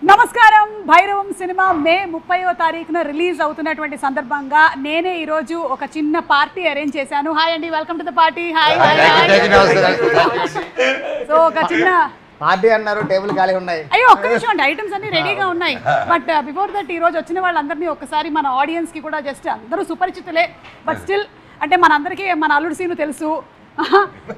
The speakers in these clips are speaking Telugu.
నమస్కారం. భైరవం సినిమా మే 30వ తారీఖున రిలీజ్ అవుతున్నటువంటి సందర్భంగా నేనే ఈ రోజు ఒక చిన్న పార్టీ అరేంజ్ చేశాను. హాయ్ అండి, welcome to the party. Hi. So ఒక చిన్న పార్టీ అన్నారు, టేబుల్ ఖాళీ ఉన్నాయి. అయ్యో ఒక్క నిమిషం అండి, ఐటమ్స్ అన్ని రెడీగా ఉన్నాయి. బట్ బిఫోర్ దట్ ఈ రోజు వచ్చిన వాళ్ళందరినీ ఒకసారి మన ఆడియన్స్ కి కూడా జస్ట్ అందరూ సుపరిచితులే, బట్ స్టిల్ అంటే మనందరికీ మన అల్లుడు సీను తెలుసు.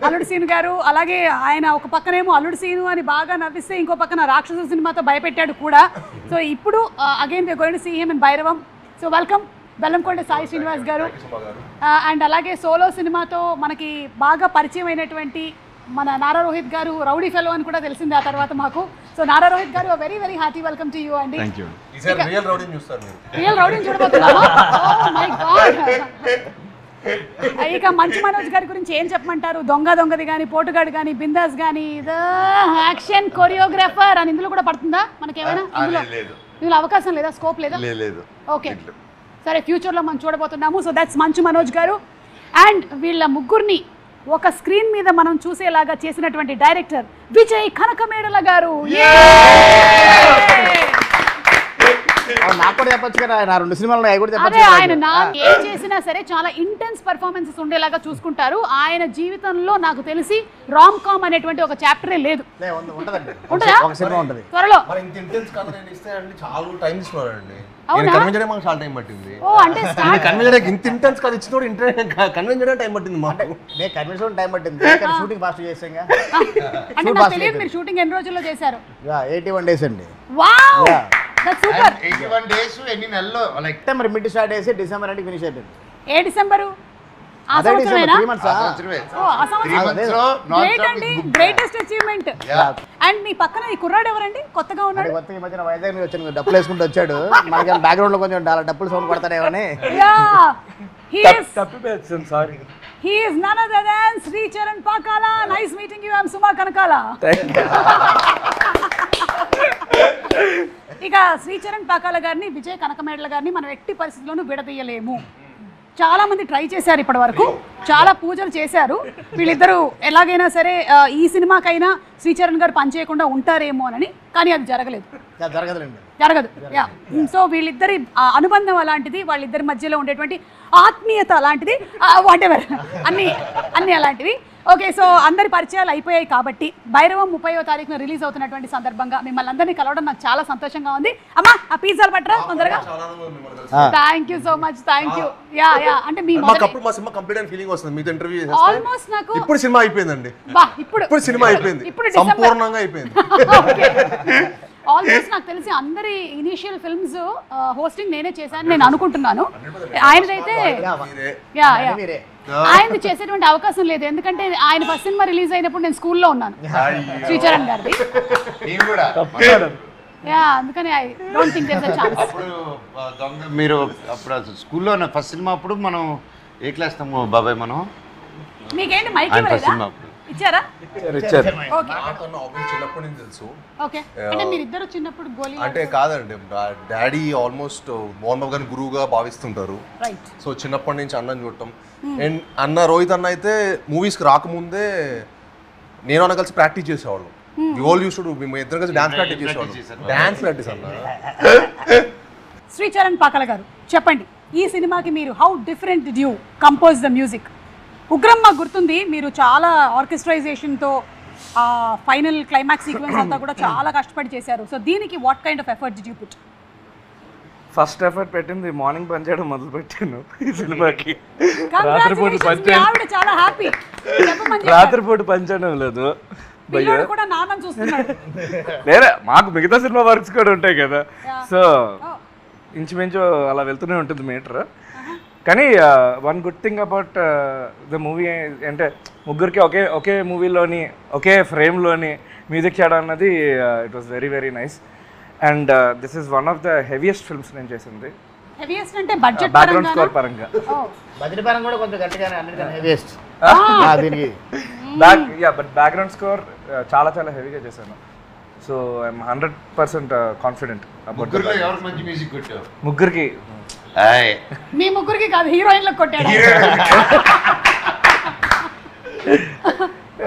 అల్లుడు సీను గారు, అలాగే ఆయన ఒక పక్కనేమో అల్లుడు సీను అని బాగా నవ్విస్తే ఇంకో పక్కన రాక్షస సినిమాతో భయపెట్టాడు కూడా. సో ఇప్పుడు again we going to see him in Bhairavam. So welcome Bellamkonda Sai Srinivas గారు. అండ్ అలాగే సోలో సినిమాతో మనకి బాగా పరిచయం అయినటువంటి మన నారా రోహిత్ గారు, రౌడీ ఫెలో అని కూడా తెలిసింది ఆ తర్వాత మాకు. So Nara Rohit garu, very very hearty welcome to you అండి. రియల్ రౌడీని చూడబోతున్నాము. Oh my god. ఇక మంచు మనోజ్ గారి గురించి ఏం చెప్పమంటారు? దొంగది కానీ, పోటుగాడు కానీ, బిందాస్ కానీ, యాక్షన్ కొరియోగ్రాఫర్ అని ఇందులో కూడా పడుతుందా మనకేమైనా? ఇందులో అవకాశం లేదా, స్కోప్ లేదా? ఓకే సరే, ఫ్యూచర్లో మనం చూడబోతున్నాము. సో దట్స్ మంచు మనోజ్ గారు. అండ్ వీళ్ళ ముగ్గురిని ఒక స్క్రీన్ మీద మనం చూసేలాగా చేసినటువంటి డైరెక్టర్ విజయ్ కనకమేడల గారు. నాకు కూడా చెప్పొచ్చు కదా, నా 2 సినిమాలు అదే ఆయన ఏం చేసినా సరే చాలా ఇంటెన్స్ పర్ఫార్మెన్సెస్ ఉండేలాగా చూసుకుంటారు. ఆయన జీవితంలో నాకు తెలిసి రామ్ కామ్ అనేటువంటి ఒక చాప్టరే లేదు. త్వరలో తెలియదు మీరు షూటింగ్ ఎన్ని రోజుల్లో చేశారు? 81 days అండి. సూపర్. 81 days ఎన్ని నెలల్లో? లైక్ సెప్టెంబర్ మిడ్ స్టార్ట్ చేసి డిసెంబర్ అంటే ఫినిష్ అయిపోయింది. ఏ డిసెంబరు? ఆ సంవత్సరమేనా? 3 months. ఓ ఆ సంవత్సరం గ్రేట్ అండి, గ్రేటెస్ట్ అచీవ్మెంట్. అండ్ మీ పక్కన ఈ కుర్రాడు ఎవరండి? కొత్తగా ఉన్నాడు. కొత్తగా ఈ మధ్యన వైజాగ్ నుంచి వచ్చాను, డప్పులు వేసుకుంటూ వచ్చాడు. మనకి బ్యాక్గ్రౌండ్ లో కొంచెం డప్పులు sound పడతాడేమని. He is none other than Sri Charan Pakala. Nice meeting you. I am Suma Kanakala. ఇక శ్రీచరణ్ పాకాల గారిని, విజయ్ కనకమేడల గారిని మనం ఎట్టి పరిస్థితుల్లోనూ విడదీయలేము. చాలా మంది ట్రై చేశారు ఇప్పటి వరకు, చాలా పూజలు చేశారు. వీళ్ళిద్దరూ ఎలాగైనా సరే ఈ సినిమాకైనా శ్రీచరణ్ గారు పనిచేయకుండా ఉంటారేమో అని, కానీ అది జరగలేదు. జరగదు. సో వీళ్ళిద్దరి అనుబంధం అలాంటిది, వాళ్ళిద్దరి మధ్యలో ఉండేటువంటి ఆత్మీయత అలాంటిది, వాటెవర్ అన్నీ అలాంటివి. ఓకే, సో అందరి పరిచయాలు అయిపోయాయి కాబట్టి భైరవం 30వ తారీఖున రిలీజ్ అవుతున్నటువంటి సందర్భంగా మిమ్మల్ని అందరినీ కలవడం నాకు చాలా సంతోషంగా ఉంది. అమ్మా ఆ పిజ్జాలు పట్టరా తొందరగా. Thank you so much. Thank you. Yeah అంటే మీ ఆల్మోస్ట్ నాకు ఇప్పుడు సినిమా అయిపోయిందండి. ఇప్పుడు సినిమా అయిపోయింది, సంపూర్ణంగా అయిపోయింది. ఆల్మోస్ట్ నాకు తెలిసి అందరి ఇనిషియల్ ఫిల్మ్స్ హోస్టింగ్ నేనే చేశాను నేను అనుకుంటున్నాను. ఆయనదైతే ఆయనది చేసేటువంటి అవకాశం లేదు, ఎందుకంటే ఆయన ఫస్ట్ సినిమా రిలీజ్ అయినప్పుడు నేను స్కూల్లో ఉన్నాను, శ్రీచరణ్ గారిది. అందుకని I don't think there is a chance. మీరు అప్పుడు స్కూల్లో ఫస్ట్ సినిమా అప్పుడు మనం ఏ క్లాస్ తాము బాబాయ్? మనం మీకేంటి మైక్ ఇవ్వలేదా? ఇచ్చారా? చిన్నప్పటి నుంచి తెలుసు. అంటే మీరిద్దరు చిన్నప్పుడు గోలీ అంటే కాదండి, డాడీ ఆల్మోస్ట్ మోహన్ బాబు గారిని గురువుగా భావిస్తుంటారు. సో చిన్నప్పటి నుంచి అన్నని చూడటం. అండ్ అన్న రోహిత్ అన్న అయితే మూవీస్కి రాకముందే నేను అన్న కలిసి ప్రాక్టీస్ చేసేవాళ్ళం. మేము ఇద్దరు కలిసి డాన్స్ ప్రాక్టీస్ చేసేవాళ్ళం. డాన్స్ ప్రాక్టీస్ అన్న. శ్రీచరణ్ పాకాల గారు చెప్పండి, ఈ సినిమాకి మీరు how different did you compose the music? Ugram మాకు గుర్తుంది, మీరు చాలా ఆర్కెస్ట్రైజేషన్తో ఫైనల్ క్లైమాక్స్ సీక్వెన్స్ అంతా కూడా చాలా కష్టపడి చేశారు. సో దీనికి what kind of effort did you put? First effort పెట్టింది మార్నింగ్ పని చేయడం మొదలు పెట్టాను ఈ సినిమాకి. రాత్రిపూట పని చేయడం లేదు, లేదా మాకు మిగతా సినిమా వర్క్స్ కూడా ఉంటాయి కదా. సో ఇంచుమించు అలా వెళ్తూనే ఉంటుంది మీటర్. కానీ one good thing about the movie అంటే ముగ్గురికి ఒకే మూవీలోని ఒకే ఫ్రేమ్లోని మ్యూజిక్ చేయడం అన్నది it was very very nice. And this is one of the heaviest films నేను చేసింది. బ్యాక్గ్రౌండ్ స్కోర్ పరంగా బట్ బ్యాక్గ్రౌండ్ స్కోర్ చాలా చాలా హెవీగా చేశాను. సో ఐఎమ్ 100% కాన్ఫిడెంట్ అబౌట్ ముగ్గురికి. మీ ముగ్గురికి కాదు, హీరోయిన్లకు కొట్టాడు.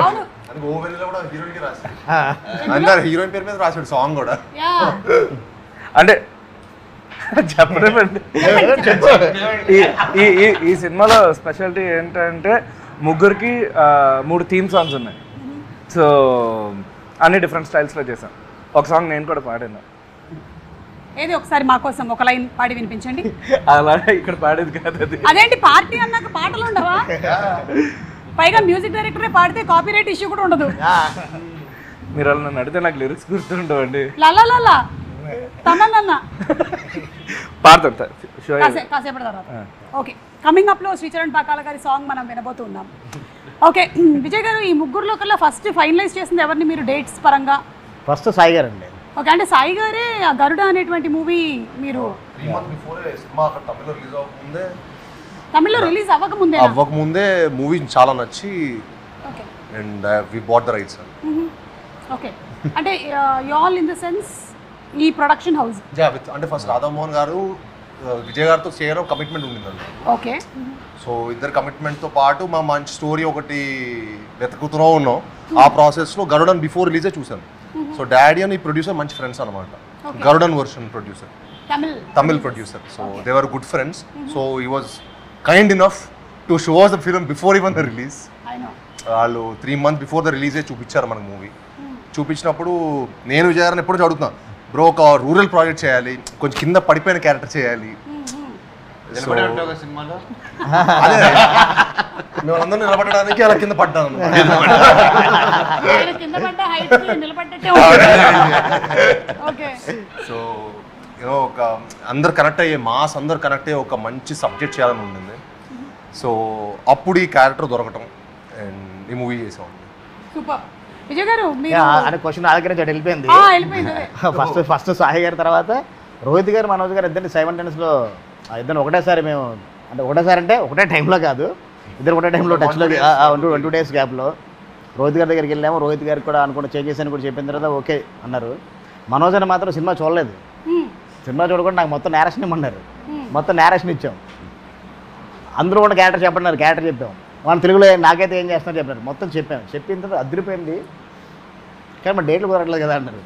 అవును, గోవెన్లో కూడా హీరోయిన్కి రాశాడు, అందరు హీరోయిన్ పేరు మీద రాశాడు సాంగ్ కూడా. అంటే చెప్పలేమండి. ఈ సినిమాలో స్పెషాలిటీ ఏంటంటే ముగ్గురికి 3 థీమ్ సాంగ్స్ ఉన్నాయి. సో అన్ని డిఫరెంట్ స్టైల్స్లో చేశాం. ఒక సాంగ్ నేను కూడా పాడాను. ఏది ఒకసారి మా కోసం ఒక లైన్ పాడి వినిపించండి. అలా ఇక్కడ పాడేది కాదు అది. అదేంటి పార్టీ అన్నాక పాటలు ఉండవా? పైగా మ్యూజిక్ డైరెక్టరే పాడితే కాపీరైట్ ఇష్యూ కూడా ఉండదు. మీరు అలా నన్ను అడిగితే నాకు లిరిక్స్ గుర్తుండవండి. లలా తమన్నా పాడతాను కాసేపటి తర్వాత. ఓకే, కమింగ్ అప్లో శ్రీచరణ్ పాకాల గారి సాంగ్ మనం వినబోతున్నాం. ఓకే విజయ్ గారు, ఈ ముగ్గురులో కల్లా ఫస్ట్ ఫైనలైజ్ చేసింది ఎవరిని మీరు డేట్స్ పరంగా? ఫస్ట్ సాయి గారు అండి. ఓకే, అంటే సాయి గారే గరుడ అనేటువంటి మూవీ మీరు 3 months before సినిమా అక్కడ తమిళ్లో రిలీజ్ అవ్వకముందే మూవీ చాలా నచ్చి okay and we bought the rights. Okay, అంటే you all in the sense ఈ ప్రొడక్షన్ హౌస్ అంటే ఫస్ట్ రాధామోహన్ గారు విజయ్ గారితో చేయడం కమిట్మెంట్ ఉండిందండి. ఓకే, సో ఇద్దరు కమిట్మెంట్తో పాటు మా మంచి స్టోరీ ఒకటి వెతుకుతూ ఉన్నాం. ఆ ప్రాసెస్లో గరుడన్ బిఫోర్ రిలీజే చూసాను. సో డాడీ అని ప్రొడ్యూసర్ మంచి ఫ్రెండ్స్ అనమాట. Garudan version producer, Tamil producer. So they were good friends. So he was kind enough to show us the film before even the release. వాళ్ళు 3 months బిఫోర్ ద రిలీజే చూపించారు మనకు మూవీ. చూపించినప్పుడు నేను విజయ్ గారిని ఎప్పుడు చదువుతున్నా, బ్రో ఒక రూరల్ ప్రాజెక్ట్ చేయాలి, కొంచెం కింద పడిపోయిన క్యారెక్టర్ చేయాలి. సినిమాలో మేము అందరూ నిలబడడానికి అలా కింద పడ్డాను. సో యూనో ఒక అందరు కనెక్ట్ అయ్యే మాస్, అందరు కనెక్ట్ అయ్యే ఒక మంచి సబ్జెక్ట్ చేయాలని ఉండింది. సో అప్పుడు ఈ క్యారెక్టర్ దొరకటం అండ్ ఈ మూవీ చేసాం. సూపర్. విజయ్ గారు అంటే క్వశ్చన్ ఆదరించి వెళ్ళిపోయింది. ఫస్ట్ సాయి గారి తర్వాత రోహిత్ గారు, మనోజ్ గారు ఇద్దరిని సైమల్టేనియస్లో ఇద్దరు ఒకటేసారి మేము, అంటే ఒకటేసారి అంటే ఒకటే టైంలో కాదు, ఇద్దరు ఒకటే టైంలో టచ్లో 2 days గ్యాప్లో రోహిత్ గారి దగ్గరికి వెళ్ళాము. రోహిత్ గారికి కూడా అనుకుంటే చేంజెస్ అని కూడా చెప్పిన తర్వాత ఓకే అన్నారు. మనోజ్ అని మాత్రం సినిమా చూడలేదు. సినిమా చూడకుండా నాకు మొత్తం నేరేషన్ ఇమ్మన్నారు. మొత్తం నేరేషన్ ఇచ్చాం. అందరూ కూడా క్యారెక్టర్ చెప్పన్నారు, క్యారెక్టర్ చెప్పాం. మన తెలుగులో నాకైతే ఏం చేస్తున్నారు చెప్పారు. మొత్తం చెప్పాం. చెప్పిన తర్వాత అదిరిపోయింది. కానీ మన డేట్లు కుదరట్లేదు కదా అన్నారు.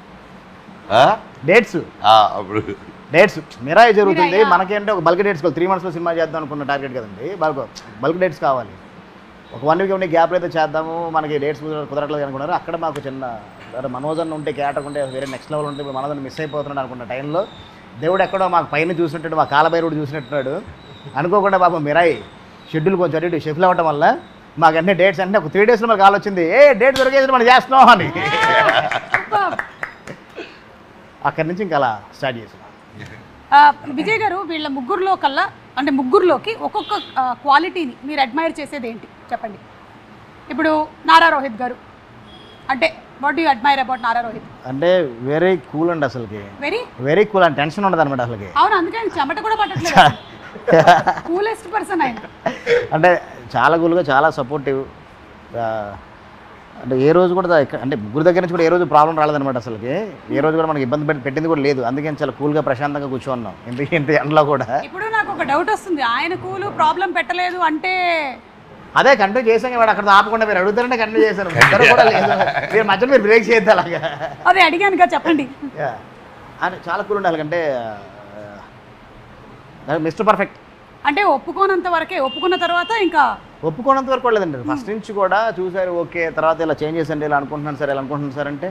డేట్స్ మిరాయి జరుగుతుంది. మనకేంటే ఒక బల్క్ డేట్స్ కావాలి. 3 monthsలో సినిమా చేద్దాం అనుకున్న టార్గెట్ కదండి. బల్క్ డేట్స్ కావాలి. ఒక 1 week గ్యాప్లో అయితే చేద్దాము, మనకి డేట్స్ కుదరట్లేదు అనుకున్నారు. అక్కడ మాకు చిన్న మనోజన్ ఉంటే క్యారెక్టర్ ఉంటే వేరే నెక్స్ట్ లెవెల్ ఉంటే ఇప్పుడు మనోజన్ మిస్ అయిపోతున్నాడు అనుకున్న టైంలో దేవుడు ఎక్కడో మాకు పైన చూసినట్టు, మా కాలభైరుడు చూసినట్టున్నాడు. అనుకోకుండా పాపం మిరాయి షెడ్యూల్ కొంచెం అటు షిఫ్ట్ అవ్వడం వల్ల మాకు అన్ని డేట్స్ అంటే ఒక 3 daysలో మాకు కాల్ వచ్చింది, డేట్ దొరికేసి మనం చేస్తున్నాం అని. అక్కడి నుంచి ఇంకా అలా స్టార్ట్ చేసాం. విజయ్ గారు, వీళ్ళ ముగ్గురులో కల్లా అంటే ముగ్గురులోకి ఒక్కొక్క క్వాలిటీని మీరు అడ్మైర్ చేసేది ఏంటి చెప్పండి. ఇప్పుడు నారా రోహిత్ గారు అంటే what do you admire about Nara Rohit? అంటే వెరీ కూల్ అండి, అసలుకి వెరీ కూల్ అండ్ టెన్షన్ ఉండదు అనమాట అసలుకి. అవును, అందుకే చెమట కూడా పట్టట్లేదు. కూలెస్ట్ పర్సన్ ఆయన. అంటే చాలా కూల్గా, చాలా సపోర్టివ్. అంటే ఏ రోజు కూడా అంటే ముగ్గురు దగ్గర నుంచి కూడా ఏ రోజు ప్రాబ్లం రాలేదనమాట అసలుకి. ఏ రోజు కూడా మనకి ఇబ్బంది పెట్టింది కూడా లేదు. అందుకని చాలా కూల్గా ప్రశాంతంగా కూర్చోన్నాం ఇంత ఎండలో కూడా. ఇప్పుడు నాకు ఒక డౌట్ వస్తుంది, ఆయన కూల్ ప్రాబ్లం పెట్టలేదు అంటే అదే కంటిన్యూ చేసాం. వాడు అక్కడ ఆపకుండా మీరు అడుగుతారంటే కంటిన్యూ చేశాను. కూడా లేదు, మీరు మధ్యలో మీరు బ్రేక్ చేయొద్దు అలాగా. అదే అడిగాను కదా, చెప్పండి. అని చాలా కూల్ ఉండాలి. అంటే మిస్టర్ పర్ఫెక్ట్. అంటే ఒప్పుకోనంత వరకే, ఒప్పుకున్న తర్వాత ఇంకా ఒప్పుకోనంత వరకు కూడా లేదండి. ఫస్ట్ నుంచి కూడా చూసారు, ఓకే తర్వాత ఇలా చేంజెస్ అండి, ఇలా అనుకుంటున్నాను సార్, ఇలా అనుకుంటున్నాను సార్ అంటే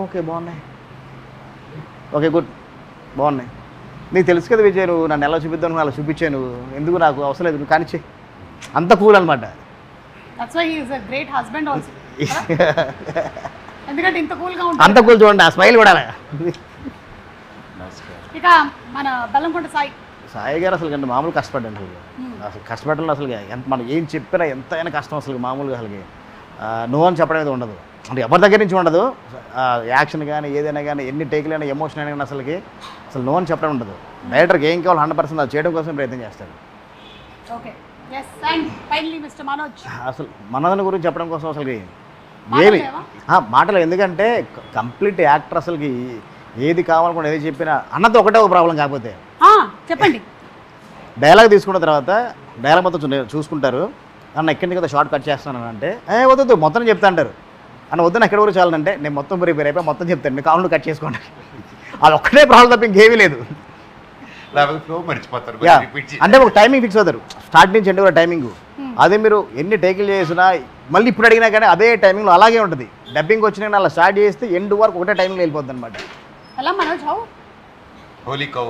ఓకే బాగున్నాయి, ఓకే గుడ్ బాగున్నాయి. నీకు తెలుసు కదా విజయ్, నువ్వు నన్ను ఎలా చూపిద్దాను, నువ్వు అలా చూపించాను, నువ్వు ఎందుకు నాకు అవసరం లేదు, నువ్వు కానిచ్చే. అంత కూల్ అనమాట. Great husband also. ఎందుకంటే ఇంత కూల్గా ఉంటుంది. అంత కూల్ చూడండి, ఆ స్మైల్ కూడా. ఇక మన బెల్లంకొండ సాయి గారు అసలు అంటే మామూలు కష్టపడ్డాను. అసలు కష్టపడడంలో అసలు ఎంత మనం ఏం చెప్పినా ఎంతైనా కష్టం అసలు మామూలుగా అసలుకి నో అని చెప్పడం అనేది ఉండదు. అంటే ఎవరి దగ్గర నుంచి ఉండదు. యాక్షన్ కానీ ఏదైనా కానీ ఎన్ని టేకులైనా ఎమోషన్ అయినా కానీ అసలు నో అని చెప్పడం ఉండదు. డైరెక్టర్కి ఏం కావాలి 100% అది చేయడం కోసం ప్రయత్నం చేస్తాడు. అసలు మనోజ్ గురించి చెప్పడం కోసం అసలు ఏమి మాటలు, ఎందుకంటే కంప్లీట్ యాక్టర్ అసలుకి ఏది కావాలనుకుంటే ఏది చెప్పినా అన్నతో ఒకటే ఒక ప్రాబ్లం. కాకపోతే చెప్పండి, డైలాగ్ తీసుకున్న తర్వాత డైలాగ్ మొత్తం చూసుకుంటారు. అన్న ఎక్కడి నుంచి కదా షార్ట్ కట్ చేస్తాను అంటే వద్దు మొత్తం చెప్తా అంటారు. అని వద్దు ఎక్కడ వరకు చాలంటే నేను మొత్తం ప్రిపేర్ అయిపోయి మొత్తం చెప్తాను మీ కామెంట్ కట్ చేసుకోండి. అది ఒక్కటే ప్రాబ్లం తప్ప ఇంకేమీ లేదు. లేకపోతే ఫ్లో మర్చిపోతారు. అంటే ఒక టైమింగ్ ఫిక్స్ అవుతారు స్టార్ట్ నుంచి ఎండ్ కూడా టైమింగ్. అదే మీరు ఎన్ని టేకులు చేసినా మళ్ళీ ఇప్పుడు అడిగినా కానీ అదే టైమింగ్లో అలాగే ఉంటుంది. డబ్బింగ్ వచ్చినా అలా స్టార్ట్ చేస్తే ఎండ్ వరకు ఒకటే టైమింగ్లో వెళ్ళిపోద్ది అనమాట. ఎలా మనోజ్ హౌ హోలీ కౌ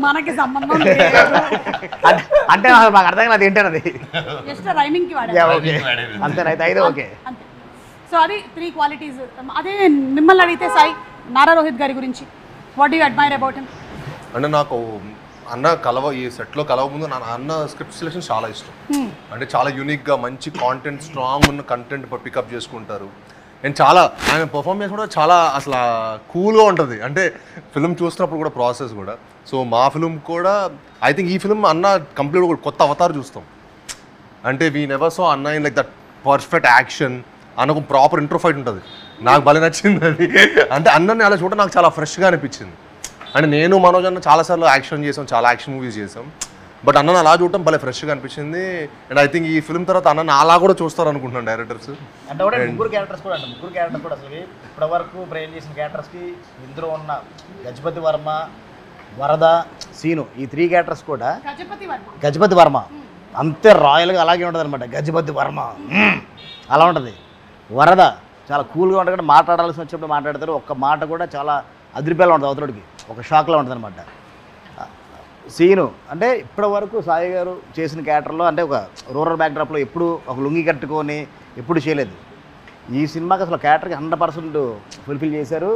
మనకి సంబంధం లేదు. అంటే మాకు అర్థం కాదు ఏంటన్నది. జస్ట్ రైమింగ్ కి వాడారు ఓకే అంతేనైతే అయితే ఓకే. అంతే. సో అది 3 క్వాలిటీస్. అదే మిమ్మల్ని అడిగితే సాయి, నారా రోహిత్ గారి గురించి what you admire about him? అంటే నాకు అన్న ఈ సెట్లో కలవ ముందు అన్న స్క్రిప్ట్ సెలెక్షన్ చాలా ఇష్టం. అంటే చాలా యూనిక్గా మంచి కాంటెంట్, స్ట్రాంగ్ ఉన్న కంటెంట్ పికప్ చేసుకుంటారు. అండ్ చాలా ఆయన పర్ఫార్మెన్స్ కూడా చాలా అసలు కూల్గా ఉంటుంది. అంటే ఫిల్మ్ చూస్తున్నప్పుడు కూడా ప్రాసెస్ కూడా. సో మా ఫిల్మ్ కూడా ఐ థింక్ ఈ ఫిల్మ్ అన్న కంప్లీట్ కూడా కొత్త అవతారం చూస్తాం. అంటే వీ నెవర్ సో అన్న in like that perfect action. అన్నకు ప్రాపర్ ఇంట్రో ఫైట్ ఉంటుంది. నాకు భలే నచ్చింది అది. అంటే అన్నని అలా చూడ నాకు చాలా ఫ్రెష్గా అనిపించింది. అంటే నేను మనోజ్ అన్న చాలాసార్లు యాక్షన్ చేసాం, చాలా యాక్షన్ మూవీస్ చేసాం. బట్ అన్నను అలా చూడటం భలే ఫ్రెష్గా అనిపించింది. అండ్ ఐ థింక్ ఈ ఫిల్మ్ తర్వాత అన్నను అలా కూడా చూస్తారు అనుకుంటున్నాను డైరెక్టర్స్. అంటే కూడా ముగ్గురు క్యారెక్టర్స్ కూడా అసలు ఇప్పటివరకు బ్రెయిన్ చేసిన క్యారెక్టర్స్కి ఇందులో ఉన్న గజపతి వర్మ, వరద, సీను ఈ 3 క్యారెక్టర్స్ కూడా గజపతి వర్మ అంతే రాయల్గా అలాగే ఉంటుంది అనమాట. గజపతి వర్మ అలా ఉంటుంది. వరద చాలా కూల్గా ఉంటుంది కూడా మాట్లాడాల్సి వచ్చినప్పుడు మాట్లాడతారు. ఒక్క మాట కూడా చాలా అదిరిపేలా ఉంటుంది అవతలకి, ఒక షాక్లా ఉంటుంది అనమాట. సీను అంటే ఇప్పటి వరకు సాయి గారు చేసిన క్యారెక్టర్లో అంటే ఒక రూరల్ బ్యాక్డ్రాప్లో ఎప్పుడు ఒక లుంగి కట్టుకొని ఎప్పుడు చేయలేదు. ఈ సినిమాకి అసలు క్యారెక్టర్కి 100% ఫుల్ఫిల్ చేశారు.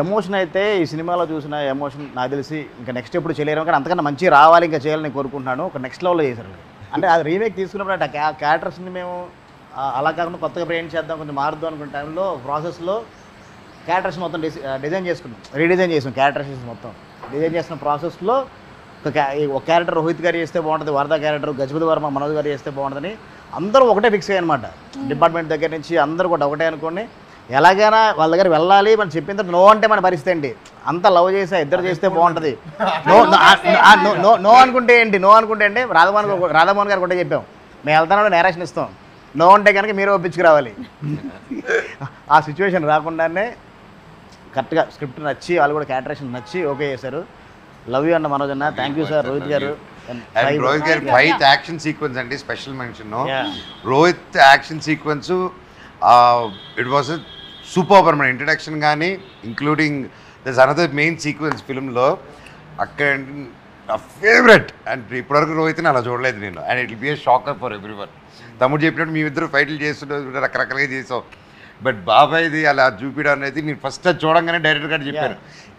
ఎమోషన్ అయితే ఈ సినిమాలో చూసిన ఎమోషన్ నాకు తెలిసి ఇంకా నెక్స్ట్ ఎప్పుడు చేయలేరు. కానీ అంతకన్నా మంచి రావాలి ఇంకా చేయాలని నేను కోరుకుంటున్నాను. ఒక నెక్స్ట్ లెవెల్లో చేశారు. అంటే అది రీమేక్ తీసుకున్నప్పుడు అంటే ఆ క్యారెక్టర్స్ని మేము అలా కాకుండా కొత్తగా బ్రెయిన్ చేద్దాం, కొంచెం మారుద్దాం అనుకున్న టైంలో ప్రాసెస్లో క్యారెక్టర్స్ మొత్తం డిజైన్ చేసుకున్నాం, రీడిజైన్ చేసాం. క్యారెక్టర్స్ మొత్తం డిజైన్ చేసిన ప్రాసెస్లో ఒక క్యారెక్టర్ రోహిత్ గారు చేస్తే బాగుంటుంది, వరద క్యారెక్టర్ గజపతి వర్మ మనోజ్ గారు చేస్తే బాగుంటుందని అందరూ ఒకటే ఫిక్స్ అయ్యాయి అనమాట. డిపార్ట్మెంట్ దగ్గర నుంచి అందరూ కూడా ఒకటే అనుకోండి. ఎలాగైనా వాళ్ళ దగ్గర వెళ్ళాలి మనం చెప్పిన తర్వాత నో అంటే మన పరిస్థితి ఏంటి, అంత లవ్ చేసా ఇద్దరు చేస్తే బాగుంటుంది. నో అనుకుంటే ఏంటి, నో అనుకుంటే అంటే రాధామోహన్ గారు కూడా చెప్పాం మేము వెళ్తానని నేరేషన్ ఇస్తాం, నో అంటే కనుక మీరు ఒప్పించుకురావాలి. ఆ సిచ్యువేషన్ రాకుండానే కరెక్ట్గా స్క్రిప్ట్ నచ్చి వాళ్ళు కూడా క్యారెక్టరేషన్ నచ్చి ఓకే చేశారు. లవ్ యూ అన్న మనోజ్ అన్న. Thank you sir. రోహిత్ గారు రోహిత్ గారి ఫైట్ యాక్షన్ సీక్వెన్స్ అంటే special mention. Rohit action sequence it was super. మన ఇంట్రడక్షన్ కానీ ఇంక్లూడింగ్ దస్ అనదర్ మెయిన్ సీక్వెన్స్ ఫిల్మ్లో అక్కడ నా ఫేవరెట్. అండ్ ఇప్పటివరకు రోహిత్ని అలా చూడలేదు నేను. And it will be A shocker for everyone. తమ్ముడు చెప్పినట్టు మీ ఇద్దరు ఫైట్లు చేస్తుంటే రకరకాలుగా చేసాం. బట్ బాబాయ్ది అలా చూపించడం అనేది నేను ఫస్ట్ చూడంగానే డైరెక్టర్ గారు చెప్పాను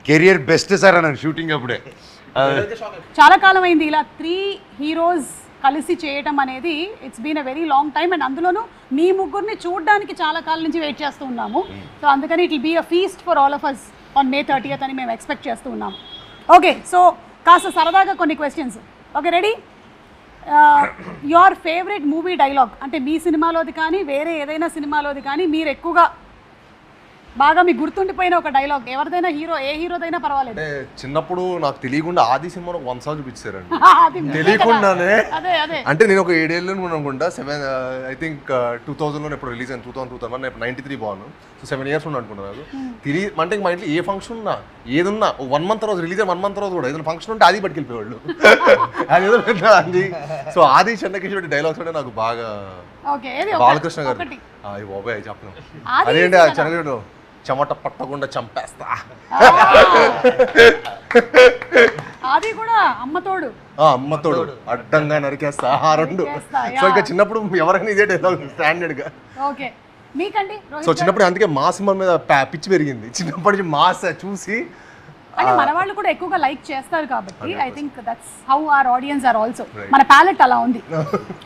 కెరియర్ బెస్ట్ సార్ అన్నాను షూటింగ్ అప్పుడే. చాలా కాలం అయింది ఇలా 3 హీరోస్ కలిసి చేయటం అనేది. It's been a very long time. And అందులోనూ మీ ముగ్గురిని చూడడానికి చాలా కాలం నుంచి వెయిట్ చేస్తూ ఉన్నాము. సో అందుకని it will be a feast for all of us on May 30th అని మేము ఎక్స్పెక్ట్ చేస్తూ ఉన్నాము. ఓకే, సో కాస్త సరదాగా కొన్ని questions. Okay, ready? Your favourite movie dialogue అంటే మీ సినిమాలోది కానీ వేరే ఏదైనా సినిమాలోది కానీ మీరు ఎక్కువగా బాగా మీకు గుర్తుండిపోయిన ఒక డైలాగ్ ఎవరిదైనా హీరో, ఏ హీరోదైనా పర్వాలేదు. అంటే చిన్నప్పుడు నాకు తెలియకుండా ఆది సినిమాలో 1 సాంగ్ చూపించారండి తెలియకుండానే. అంటే నేను ఒక 7 ఏళ్ళు అనుకుంటా, 7 ఐ థింక్ 2000లో ఎప్పుడు రిలీజ్ అయింది, 2001 93 బాను. సో 7 years ఉన్న అనుకుంటా నాకు తెలియ. అంటే మా ఇంట్లో ఏ ఫంక్షన్ ఉన్నా ఏదున్నా 1 month రోజు రిలీజ్ 1 month రోజు కూడా ఏదైనా ఫంక్షన్ ఉంటే ఆది పట్టుకెళ్ళిపోయేవాళ్ళు. అదేదో అది. సో ఆది చెన్నకేశ్వరి డైలాగ్స్ అంటే నాకు బాగా. బాలకృష్ణ గారు బాబాయ్ చెప్పను అదేంటి చెన్నకేశ్వరి చెమట పట్టకుండా చంపేస్తా. అది కూడా అమ్మతోడు అడ్డంగా నరికేస్తా. ఆ 2. సో ఇంకా చిన్నప్పుడు ఎవరైనా ఇదే డైలాగ్ స్టాండర్డ్ గా. ఓకే, మీకండి? సో చిన్నప్పుడు అందుకే మా సినిమా మీద పిచ్చి పెరిగింది. చిన్నప్పటి నుంచి మాస్ చూసి అంటే మన వాళ్ళు కూడా ఎక్కువగా లైక్ చేస్తారు కాబట్టి I think that's how our audience are also. మన ప్యాలెట్ అలా ఉంది.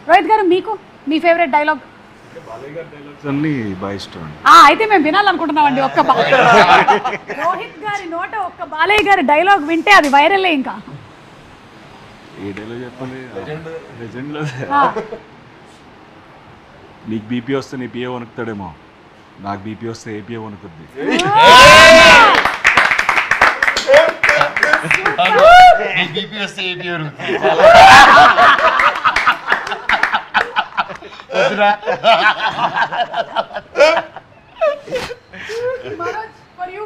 రోహిత్ గారు మీకు మీ ఫేవరెట్ డైలాగ్? అయితే మేము వినాలనుకుంటున్నామండి. ఒక్క రోహిత్ గారి నోట ఒక్క బాలయ్య గారి డైలాగ్ వింటే అది వైరల్. ఇంకా ఏ డైలాగ్ చెప్పండి? లెజెండ్. నీకు బీపీ వస్తే నీ పిఏ వణుకుతాడేమో, నాకు బీపీ వస్తే ఏపీఏ వణుకుద్ది. Manoj, for you.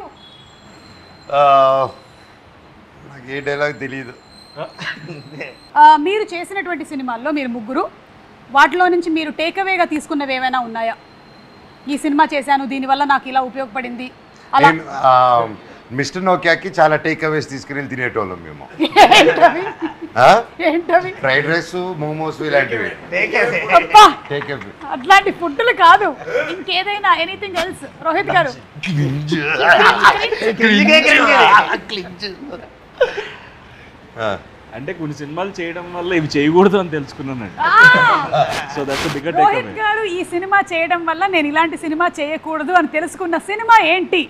నాకు ఏ డైలాగ్ తెలియదు. మీరు చేసినటువంటి సినిమాల్లో మీరు ముగ్గురు వాటిలో నుంచి మీరు టేక్అవేగా తీసుకున్నవి ఏమైనా ఉన్నాయా? ఈ సినిమా చేశాను దీనివల్ల నాకు ఇలా ఉపయోగపడింది అలా. నేను మిస్టర్ నోకియాకి చాలా టేక్ అవేస్ తీసుకుని తినేటోళ్ళం మేము. ఏంటవి? ఏంటవి? ఫ్రైడ్ రైస్, మోమోస్ ఇలాంటివి అబ్బా, టేక్ అవే. అట్లాంటి ఫుడ్లు కాదు, ఇంకేదైనా ఎనీథింగ్ ఎల్స్. రోహిత్ గారు అంటే కొన్ని సినిమాలు చేయడం వల్ల ఇవి చేయకూడదు అని తెలుసుకున్నానండి. So that's bigger take Rohit గారు ఈ సినిమా చేయడం వల్ల నేను ఇలాంటి సినిమా చేయకూడదు అని తెలుసుకున్న సినిమా ఏంటి?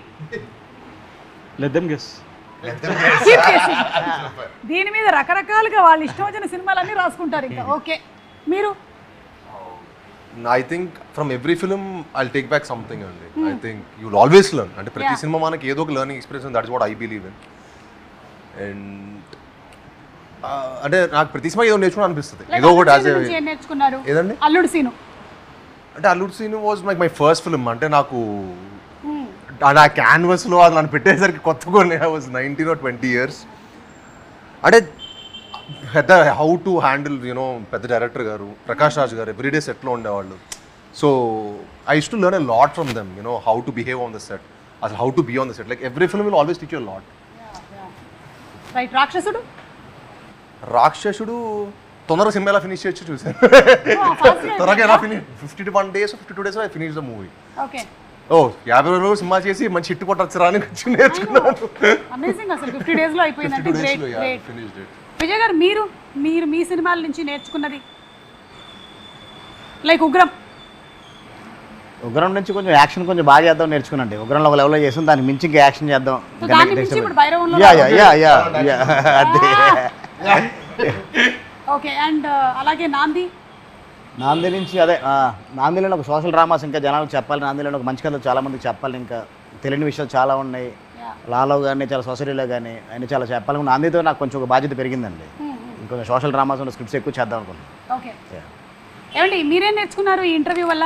Let them guess. Keep guessing. దీని మీద రకరకాలుగా వాళ్ళు ఇష్టం వచ్చిన సినిమాలన్నీ రాసుకుంటారు ఇంకా. ఓకే, మీరు? I think from every film I take back something అండి. I think you will always learn. అంటే ప్రతి సినిమా మనకి ఏదో ఒక learning experience, that is what I believe in. And అంటే నాకు ప్రతి సినిమా ఏదో నేర్చుకుని అనిపిస్తుంది. ఏదో ఒకటి యాజ్ ఏం నేర్చుకున్నారు? ఏదండి? అల్లుడు సీను. అంటే Alludu Seenu was like my first film. అంటే నాకు నా క్యాన్వస్లో అది నన్ను పెట్టేసరికి కొత్తగా ఐ వాజ్ 19 or 20 years. అంటే పెద్ద హౌ టు హ్యాండిల్ యూనో పెద్ద డైరెక్టర్ గారు ప్రకాష్ రాజ్ గారు ఎవ్రీడే సెట్లో ఉండేవాళ్ళు. So I use to learn a lot from them, you know how to behave on the set, అసలు how to be on the set. Like every film will always teach you lot. Right. Rakshasudu? Rakshasudu తొందరగా సినిమా ఎలా ఫినిష్ చేయొచ్చు చూసాను. త్వరగా ఎలా finish 51 days 52 days I finish the movie. Okay. 50 రోజులు సినిమా చేసి మంచి హిట్ కొట్టొచ్చరా అని నేర్చుకున్నాను. అమేజింగ్. అసలు 50 days లో అయిపోయిందంటే 52 days గ్రేట్ లో గ్రేట్. Finished it. విజయ్ గారు మీరు మీరు మీ సినిమాల నుంచి నేర్చుకున్నది? లైక్ ఉగ్రం. ఉగ్రం నుంచి కొంచెం యాక్షన్ కొంచెం బాగా చేద్దాం నేర్చుకున్నాండి. ఉగ్రంలో ఒక లెవెల్లో చేసాం, దానికి మించి ఇంకా యాక్షన్ చేద్దాం. సో దాని నుంచి ఇప్పుడు భైరవంలో. ఓకే. అండ్ అలాగే నాంది? నాంది నుంచి అదే నాందిలో ఒక సోషల్ డ్రామాస్ ఇంకా జనాలకు చెప్పాలి. నాందిలో ఒక మంచి కథలు చాలా మందికి చెప్పాలి. ఇంకా తెలియని విషయాలు చాలా ఉన్నాయి. లాలో కానీ చాలా సొసైటీలో కానీ ఆయన చాలా చెప్పాలి. నాందితో నాకు కొంచెం ఒక బాధ్యత పెరిగిందండి. ఇంకొంచెం సోషల్ డ్రామాస్ ఉన్న స్క్రిప్ట్స్ ఎక్కువ చేద్దాం అనుకున్నాను. ఓకే. ఏమండి మీరేం నేర్చుకున్నారు ఈ ఇంటర్వ్యూ వల్ల?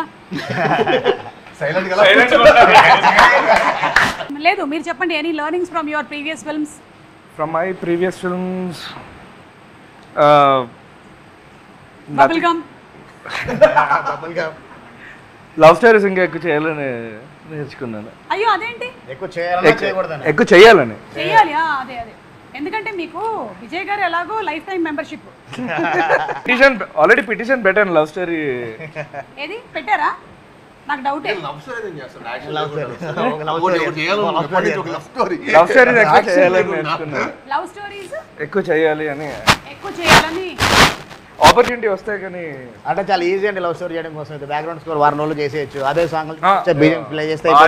లేదు, మీరు చెప్పండి. Any learnings from your previous films? From my previous films bubblegum. Love stories ఇంకా ఎక్కువ చేయాలని నేర్చుకున్నాను. అయ్యో అదేంటి? ఎక్కువ చేయకూడదని. ఎక్కువ చేయాలని. చెయ్యాలి. అదే అదే. ఎందుకంటే మీకు విజయ్ గారు ఎలాగో life time membership. Already petition పెట్టాను లవ్ స్టోరీ. ఏది పెట్టారా? నాకు డౌటే. లవ్ స్టోరీస్ ఎక్కువ చేయాలని నేర్చుకున్నాను. లవ్ స్టోరీస్ ఎక్కువ చేయాలి అని. ఎక్కువ చేయాలని ఆపర్చునిటీ వస్తాయి కానీ అంటే చాలా ఈజీ అండి లవ్ స్టోరీ చేయడం కోసం. అయితే బ్యాక్గ్రౌండ్ స్కోర్ వారం రోజులు చేసేయచ్చు. అదే సాంగ్ ప్లే చేస్తే బాగా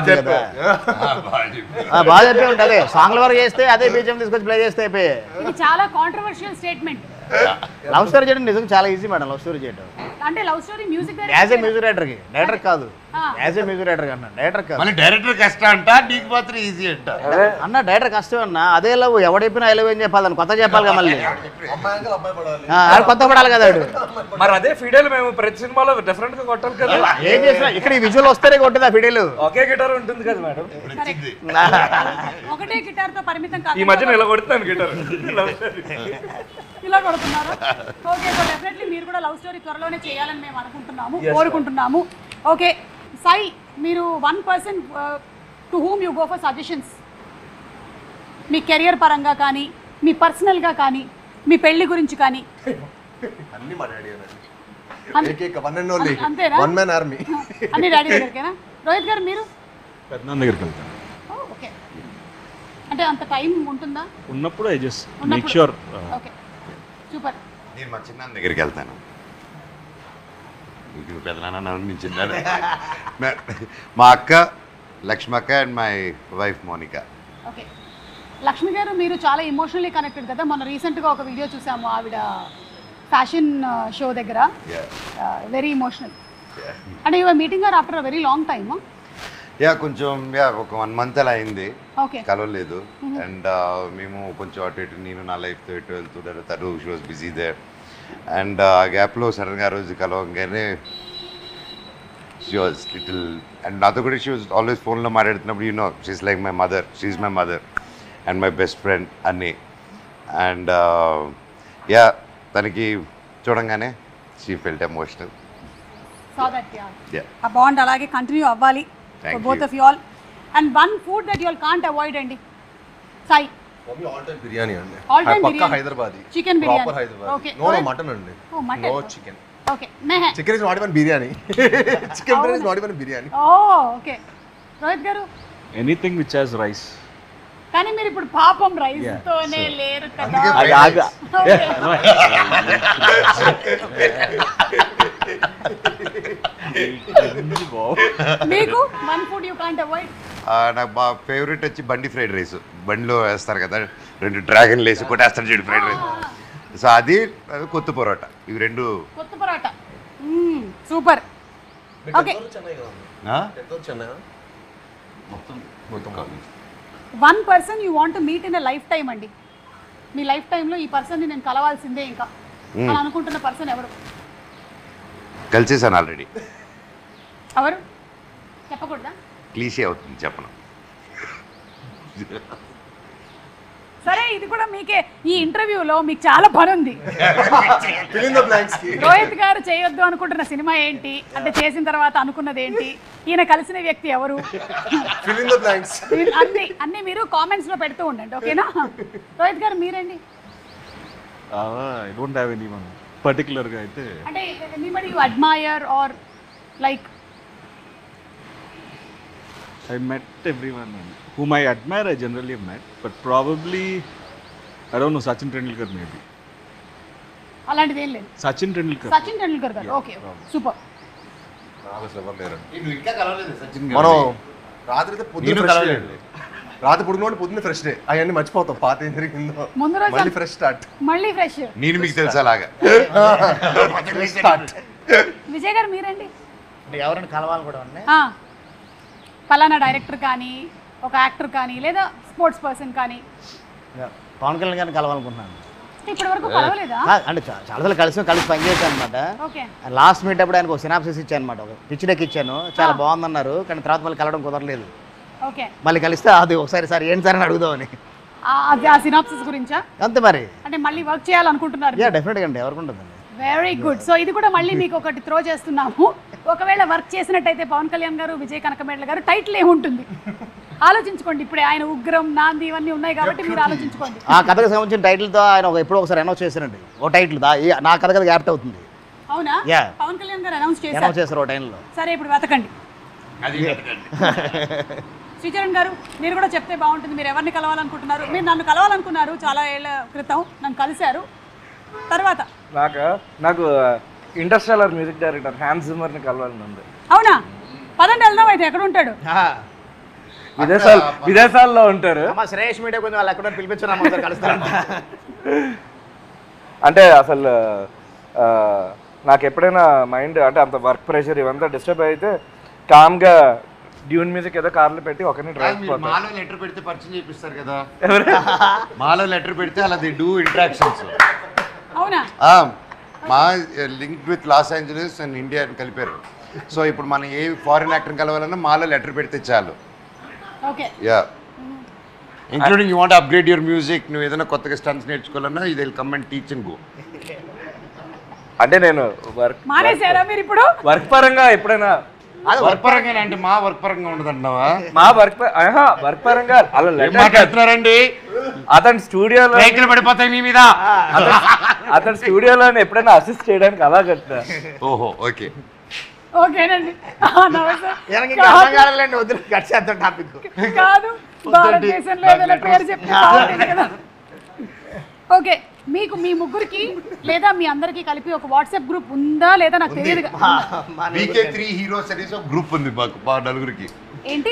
చెప్పే ఉంటుంది. సాంగ్ల వరకు చేస్తే అదే బీజం తీసుకొచ్చి ప్లే చేస్తే అయిపోయి. ఇది చాలా కాంట్రవర్షియల్ స్టేట్మెంట్. లవ్ స్టోరీ చేయడం నిజంగా చాలా ఈజీ మేడం. లవ్ స్టోరీ చేయడం అంటే love story music as a music డైరెక్టర్కి, డైరెక్టర్ కాదు, యాజ్ ఏ మ్యూజిక్ డైరెక్టర్ అన్న. డైరెక్టర్ కాదు, మళ్ళీ డైరెక్టర్ కష్టం అంట, నీకు మాత్రం ఈజీ అంట అన్న. డైరెక్టర్ కష్టం అన్న. అదే లవ్ ఎవడైపోయినా ఐ లవ్ ఏం చెప్పాలని కొత్త చెప్పాలి కదా. మళ్ళీ కొత్త పడాలి కదా. మరి అదే ఫీడేలు మేము ప్రతి సినిమాలో డిఫరెంట్ గా కొట్టాలి కదా. ఏం చేసినా ఇక్కడ ఈ విజువల్ వస్తేనే కొట్టదు ఆ ఫిడేలు. ఒకే గిటార్ ఉంటుంది కదా మేడం. ఒకటే గిటార్ తో పరిమితం కాదు. ఈ మధ్యన ఇలా కొడుతున్నాను గిటార్. ఇలా కొడుతున్నారు. ఓకే. సో డెఫినెట్లీ మీరు కూడా లవ్ స్టోరీ త్వరలోనే చేయాలని మేము అనుకుంటున్నాము, కోరుకుంటున్నాము. ఓకే సాయి, మీరు 1% to whom you go for suggestions, me career పరంగా కానీ, మీ పర్సనల్గా కానీ, మీ పెళ్లి గురించి కానీ? అన్ని మా డాడీ అంతేనా? One man army. అన్ని డాడీ దగ్గరికేనా? రోహిత్ గారు మీరు? పెద్దనాన్న దగ్గరికి వెళ్తాను. ఓకే. అంటే అంత టైం ఉంటుందా? ఉన్నప్పుడు I just make sure. Okay, super. నేను మా చిన్న దగ్గరికి వెళ్తాను. ఇంక పెద్దనాన్న మీ చిన్న మా అక్క లక్ష్మక్క and my wife Monika. Okay. Lakshmi గారు, మీరు చాలా ఎమోషనల్లీ కనెక్టెడ్ కదా. మొన్న రీసెంట్గా ఒక వీడియో చూసాము ఆవిడ ఫ్యాషన్ షో దగ్గర. Very emotional. అంటే you are meeting her after a very long time. కొంచెం ఒక 1 month అలా అయింది, కలవలేదు. అండ్ మేము కొంచెం అటు ఇటు, నేను నా లైఫ్తో ఇటు వెళ్తుంటారు, తను she was busy there. And ఆ గ్యాప్లో సడన్గా ఆ రోజు కలవగానే షీ వాజ్ లిటిల్ అండ్ నాతో కూడా షీ వాజ్ ఆల్వేస్ ఫోన్లో మాట్లాడుతున్నప్పుడు you know she's like my mother, she's my mother and my best friend అన్నీ. అండ్ యా తనకి చూడంగానే షీ ఫెల్ట్ ఎమోషనల్. ఆ బాండ్ అలాగే కంటిన్యూ అవ్వాలి Thank both you. Of you all. And one food that you all can't avoid అండి సాయి. ఆల్ టైమ్ బిర్యానీ అండి. All time పక్కా biryani. Hyderabadi. Chicken biryani. Proper Hyderabadi. Okay. No mutton అండి. Oh, mutton. No chicken. Okay మెహే. Chicken is not even biryani. Chicken biryani is not even biryani. Oh okay. Rohit garu anything which has rice. కానీ మీరు ఇప్పుడు పాపం రైస్ తోనే లేరు కదా. అది ఆగా. మీకు one food you can't avoid. నాకు మా ఫేవరెట్ వచ్చి బండి ఫ్రైడ్ రైస్. బండిలో వేస్తారు కదా 2 డ్రాగన్లు వేసి కొట్టేస్తారు చూడు ఫ్రైడ్ రైస్. సో అది కొత్త పరోటా, ఇవి 2. కొత్త పరోటా సూపర్. ఓకే చెన్నై మొత్తం one person you want meet in a life time అండి. మీ లైఫ్ టైంలో ఈ పర్సన్ని నేను కలవాల్సిందే ఇంకా అని అనుకుంటున్న పర్సన్ ఎవరు? కలిసేసాను ఆల్రెడీ. ఎవరు చెప్పకూడదా? క్లీషే అవుతుంది చెప్పను. సరే ఇది కూడా మీకే. ఈ ఇంటర్వ్యూలో మీకు చాలా పని ఉంది. Fill in the blanks. Rohit గారు చేయొద్దు అనుకుంటున్న సినిమా ఏంటి, అంటే చేసిన తర్వాత అనుకున్నది ఏంటి, ఈయన కలిసిన వ్యక్తి ఎవరు, Fill in the blanks. అన్ని మీరు కామెంట్స్ లో పెడుతూ ఉండండి ఓకేనా? రోహిత్ గారు మీరండి. I don't have any one పర్టికులర్గా అయితే. అంటే anybody you admire or like. I met everyone whom I admire. I generally have met, but probably I don't know, Sachin Tendulkar maybe. అలాంటిది ఏం లేదు. Sachin Tendulkar. సచిన్ టెండూల్కర్ గారు ఓకే సూపర్. నాకు అసలు ఎవరు లేరండి. నువ్వు ఇంకా కలవలేదు సచిన్ మనం రాత్రి అయితే పొద్దున్న ఫ్రెష్ డే. రాత్రి పొద్దున్న పొద్దున్న ఫ్రెష్ డే. అవన్నీ మర్చిపోతాం పాత ఏం జరిగిందో. ముందు రోజు మళ్ళీ ఫ్రెష్ స్టార్ట్. మళ్ళీ ఫ్రెష్. నేను మీకు తెలుసా అలాగా. విజయ్ గారు మీరండి. ఎవరైనా కలవాలి కూడా ఉన్నాయి. పలానా డైరెక్టర్ కానీ ఒక యాక్టర్ కానీ లేదా స్పోర్ట్స్ పర్సన్ కానీ. పవన్ కళ్యాణ్ గారిని కలవాలనుకుంటున్నాను. ఇప్పటి వరకు కలవలేదా? అంటే చాలాసార్లు కలిసి పనిచేశాను అనమాట. ఓకే. లాస్ట్ మీట్ అప్పుడు ఆయనకు ఒక సినాప్సిస్ ఇచ్చాను అనమాట. ఒక పిచ్ డెక్ ఇచ్చాను, చాలా బాగుందన్నారు. కానీ తర్వాత మళ్ళీ కలవడం కుదరలేదు. ఓకే. మళ్ళీ కలిస్తే అది ఒకసారి సార్ ఏంటి సార్ అని అడుగుదామని. ఆ సినాప్సిస్ గురించా? అంతే మరి. అంటే మళ్ళీ వర్క్ చేయాలనుకుంటున్నారు? యా డెఫినెట్గా అండి, ఎవరికి ఉంటుందండి. Very good. సో ఇది కూడా మళ్ళీ మీకు ఒకటి త్రో చేస్తున్నాము. ఒకవేళ వర్క్ చేసినట్టయితే పవన్ కళ్యాణ్ గారు, విజయ్ కనకమేడల గారు టైటిల్ ఏముంటుంది ఆలోచించుకోండి. ఇప్పుడే ఆయన ఉగ్రం, నాంది ఇవన్నీ ఉన్నాయి కాబట్టి మీరు ఆలోచించుకోండి. ఆ కథకు సంబంధించిన టైటిల్తో ఆయన ఎప్పుడో ఒకసారి అనౌన్స్ చేశారండి. ఓ టైటిల్ నా కథ కదా యాప్ట్ అవుతుంది. అవునా? యా పవన్ కళ్యాణ్ గారు అనౌన్స్ చేశారు ఓ టైంలో. సరే ఇప్పుడు వెతకండి. శ్రీచరణ్ గారు మీరు కూడా చెప్తే బాగుంటుంది. మీరు ఎవరిని కలవాలనుకుంటున్నారు? మీరు నన్ను కలవాలనుకున్నారు చాలా ఏళ్ళ క్రితం, నన్ను కలిశారు. తర్వాత నాకు ఇంటర్స్టెల్లర్ మ్యూజిక్ డైరెక్టర్ హ్యాన్స్ జిమ్మర్ని కలవాలని ఉంది. అవునా? పదండి వెళ్దాం. అయితే ఎక్కడ ఉంటాడు? విదేశాల్లో ఉంటారు. శ్రేయస్ మీడియా కొంచెం వాళ్ళు ఎక్కడ పిలిపించారు కలుస్తారంట. అంటే అసలు నాకు ఎప్పుడైనా మైండ్ అంటే అంత వర్క్ ప్రెషర్ ఇవంతా డిస్టర్బ్ అయితే కామ్గా డ్యూన్ మ్యూజిక్ ఏదో కార్లో పెట్టి ఒకరిని డ్రైవ్. మాలో లెటర్ పెడితే పరిచయం చేపిస్తారు కదా. మాలో లెటర్ పెడితే అలా ది డూ ఇంటరాక్షన్స్. అవునా? మా link with loss Angeles and India అని కలిపారు. సో ఇప్పుడు మనం ఏ ఫారిన్ యాక్టర్ కలవాలన్నా మాలో లెటర్ పెడితే చాలు. Okay. Yeah including you want upgrade your music. నువ్వు ఏదైనా కొత్తగా స్టన్స్ నేర్చుకోవాలన్నా ఇది come and teach and go. అంటే నేను మానేశారా మీరు ఇప్పుడు? వర్క్ పరంగా ఎప్పుడైనా వర్క్ పరంగా అంటే మా వర్క్ పరంగా ఉండదంటున్నావా? మా వర్క్ పరంగా అలా మాట్లాడుతున్నారండి. అతని స్టూడియోలో పడిపోతాయి మీ మీద. అతని స్టూడియోలో ఎప్పుడైనా అసిస్ట్ చేయడానికి అలా కట్టినా. ఓహో ఓకే ఓకేనండి. కాదు భారతదేశంలో ఏదైనా పేరు చెప్తే బాగుంటుంది కదా. ఓకే. మీకు మీ ముగ్గురికి లేదా మీ అందరికి కలిపి ఒక వాట్సాప్ గ్రూప్ ఉందా లేదా నాకు తెలియదు. VK3 హీరోస్ అనేసి ఒక గ్రూప్ ఉంది మాకు మా నలుగురికి. ఏంటి?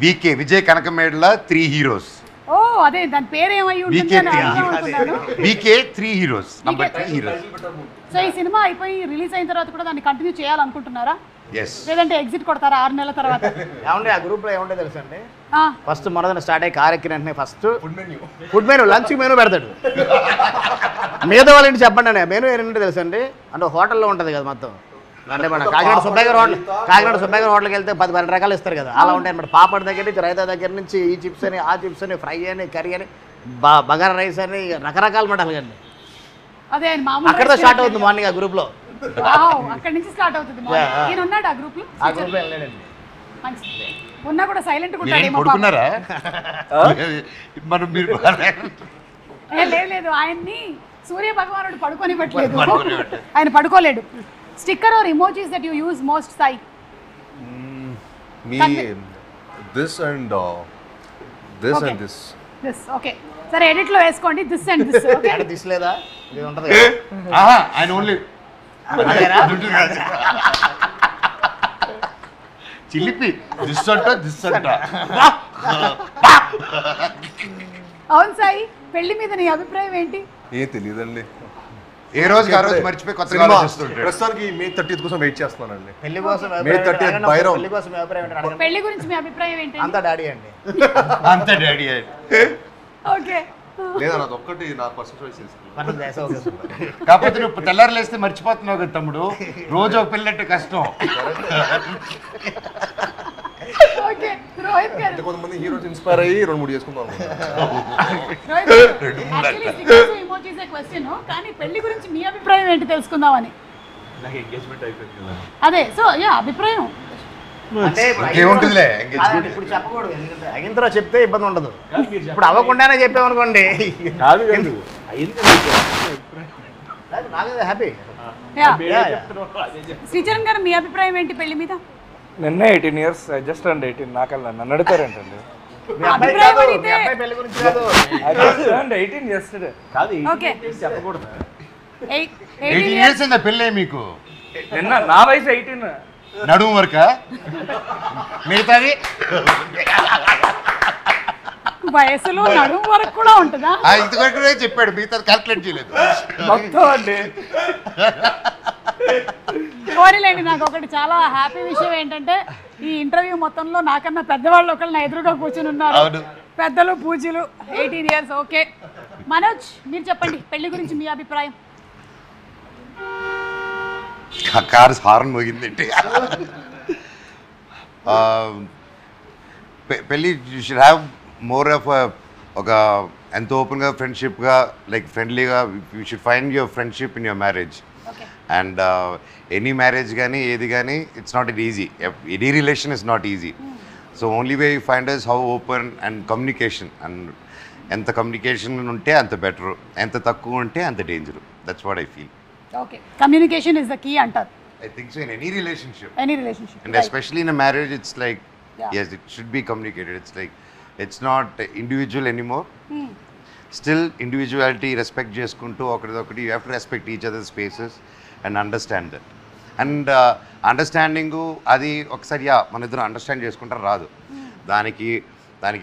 VK Vijay Kanakamedala 3 heroes. ఓ అదే దాని పేరు ఏమై ఉంటుంది అని అనుకుంటున్నాను. VK3 heroes number 3 heroes. So ఈ సినిమా అయిపోయి రిలీజ్ అయిన తర్వాత కూడా దాన్ని కంటిన్యూ చేయాలనుకుంటున్నారా? yes లేదంటే ఎగ్జిట్ కొడతారా 6 నెలల తర్వాత? ఏమండి ఆ గ్రూప్లో ఏముంటే తెలుసా అండి, ఫస్ట్ మనదన స్టార్ట్ అయ్యి కారెక్కిన వెంటనే first food menu lunch menu పెడతాడు. మిగతా వాళ్ళంటే చెప్పండి అండి మెనూ ఏంటంటే తెలుసా అండి, అంటే హోటల్లో ఉంటుంది కదా మొత్తం అంటే మన కాకినాడ సుబ్బయ్య హోటల్కి వెళ్తే 10-12 రకాలు ఇస్తారు కదా, అలా ఉంటాయి అన్నమాట. పాపడ్ దగ్గర నుంచి, రైతా దగ్గర నుంచి, ఈ చిప్స్ అని, ఆ చిప్స్ అని, ఫ్రై అని, కర్రీ అని, బగారా రైస్ అని, రకరకాల మటలు కానీ అదే ఆయన మామూలు అక్కడితో స్టార్ట్ అవుతుంది మార్నింగ్ ఆ గ్రూప్లో. అక్కడి నుంచి స్టార్ట్ అవుతుంది. ఈయన ఉన్నాడు ఆ గ్రూప్లో? ఆ గ్రూప్లో వెళ్ళాడండి. మంచిది. ఉన్నా కూడా సైలెంట్ గా మీరేం ఉంటాడేమో. పడుకున్నారా? మనం మీరు లేదు ఆయన్ని సూర్య భగవానుడు పడుకొని పెట్టలేదు, ఆయన పడుకోలేడు. Sticker or emojis that you use most Sai? మీ this and this and this. This okay, సరే ఎడిట్ లో వేసుకోండి దిస్ అండ్ దిస్. ఓకే, అంటే తీసలేదా ఇది ఉంటుంది ఆయన ఓన్లీ చిలిపి దిస్ అంట. అవును సాయి, పెళ్లి మీద నీ అభిప్రాయం ఏంటి? ఏం తెలియదండి, ఏ రోజుకి ఆ రోజు మర్చిపోయి కొత్తగా ఆలోచిస్తుంటాడు. ప్రస్తుతానికి May 30th కోసం వెయిట్ చేస్తున్నానండి. పెళ్లి కోసం May 30th బైరం. పెళ్లి కోసం మీ అభిప్రాయం ఏంటి అడగండి. పెళ్లి గురించి మీ అభిప్రాయం ఏంటి? అంతా డాడీ అండి. అంతే డాడీ. ఓకే, లేదా నాది ఒక్కటి నా పర్సనల్ చాయిస్ చేసుకున్నాను. మనం చేసే ఒక కాకపోతే నువ్వు తెల్లారు లేస్తే మర్చిపోతున్నావు కదా తమ్ముడు, రోజు ఒక పిల్లంటే కష్టం. ఓకే. రోహిత్ గారు, అంటే కొంతమంది హీరోస్ ఇన్స్పైర్ అయ్యి 2-3 చేసుకుందాం ఇమోజీస్ క్వశ్చన్, కానీ పెళ్లి గురించి మీ అభిప్రాయం ఏంటి తెలుసుకుందామని. నాకు ఎంగేజ్మెంట్ అయిపోయింది కదా. అదే సో యా అభిప్రాయం. అంటే ఏముంటుందిలే కాదండి, ఇప్పుడు చెప్పకూడదు, ఎందుకంటే అయిన తర్వాత చెప్తే ఇబ్బంది ఉండదు. ఇప్పుడు అవ్వకుండానే చెప్పామనుకోండి కాదు కాదు అయింది నాకైతే హ్యాపీ. శ్రీచరణ్ గారు మీ అభిప్రాయం ఏంటి పెళ్లి మీద? నిన్న 18 years, జస్ట్ అండ్ 18. నాకల్లా నన్ను అడుగుతారేంటండి? మీ అబ్బాయి కాదు, మీ అబ్బాయి పెళ్లి గురించి కాదు. 18 yesterday. కాదు ఓకే, చెప్పకూడదు. 18 years అయిందా పెళ్ళే మీకు? నిన్న నా వయసు 18. నడుము వరక మిగతాది వయసులో నడుము వరకు కూడా ఉంటుందా? ఇంతవరకు చెప్పాడు, మిగతాది క్యాల్కులేట్ చేయలేదు. మొత్తం అండి. కోరిలేండి. నాకు ఒకటి చాలా హ్యాపీ విషయం ఏంటంటే ఈ ఇంటర్వ్యూ మొత్తంలో నాకన్నా పెద్దవాళ్ళు ఒకళ్ళు నా ఎదురుగా కూర్చుని ఉన్నారు. పెద్దలు పూజలు. 18 years. ఓకే, మనోజ్ మీరు చెప్పండి పెళ్లి గురించి మీ అభిప్రాయం. కారు హార్న్ మోగిందంటే పెళ్ళి you should have more of ఒక ఎంత ఓపెన్గా ఫ్రెండ్షిప్గా, లైక్ ఫ్రెండ్లీగా. You should find your friendship in your marriage. And any marriage కానీ ఏది కానీ it's not easy. Any relation is not easy. So only way you find is how open and communication. అండ్ ఎంత కమ్యూనికేషన్ ఉంటే అంత బెటరు, ఎంత తక్కువ ఉంటే అంత danger. That's what I feel. Okay, communication is the key అంటారు. I think so in any relationship. Any relationship. And especially in a marriage, it's like, yes, it should be communicated. It's like, it's not individual anymore. Still, individuality, respect చేసుకుంటూ ఒకరిదొకటి, you have to respect each other's spaces and understand that. And understanding అది ఒకసారి మన ఇద్దరు అండర్స్టాండ్ చేసుకుంటారు రాదు. దానికి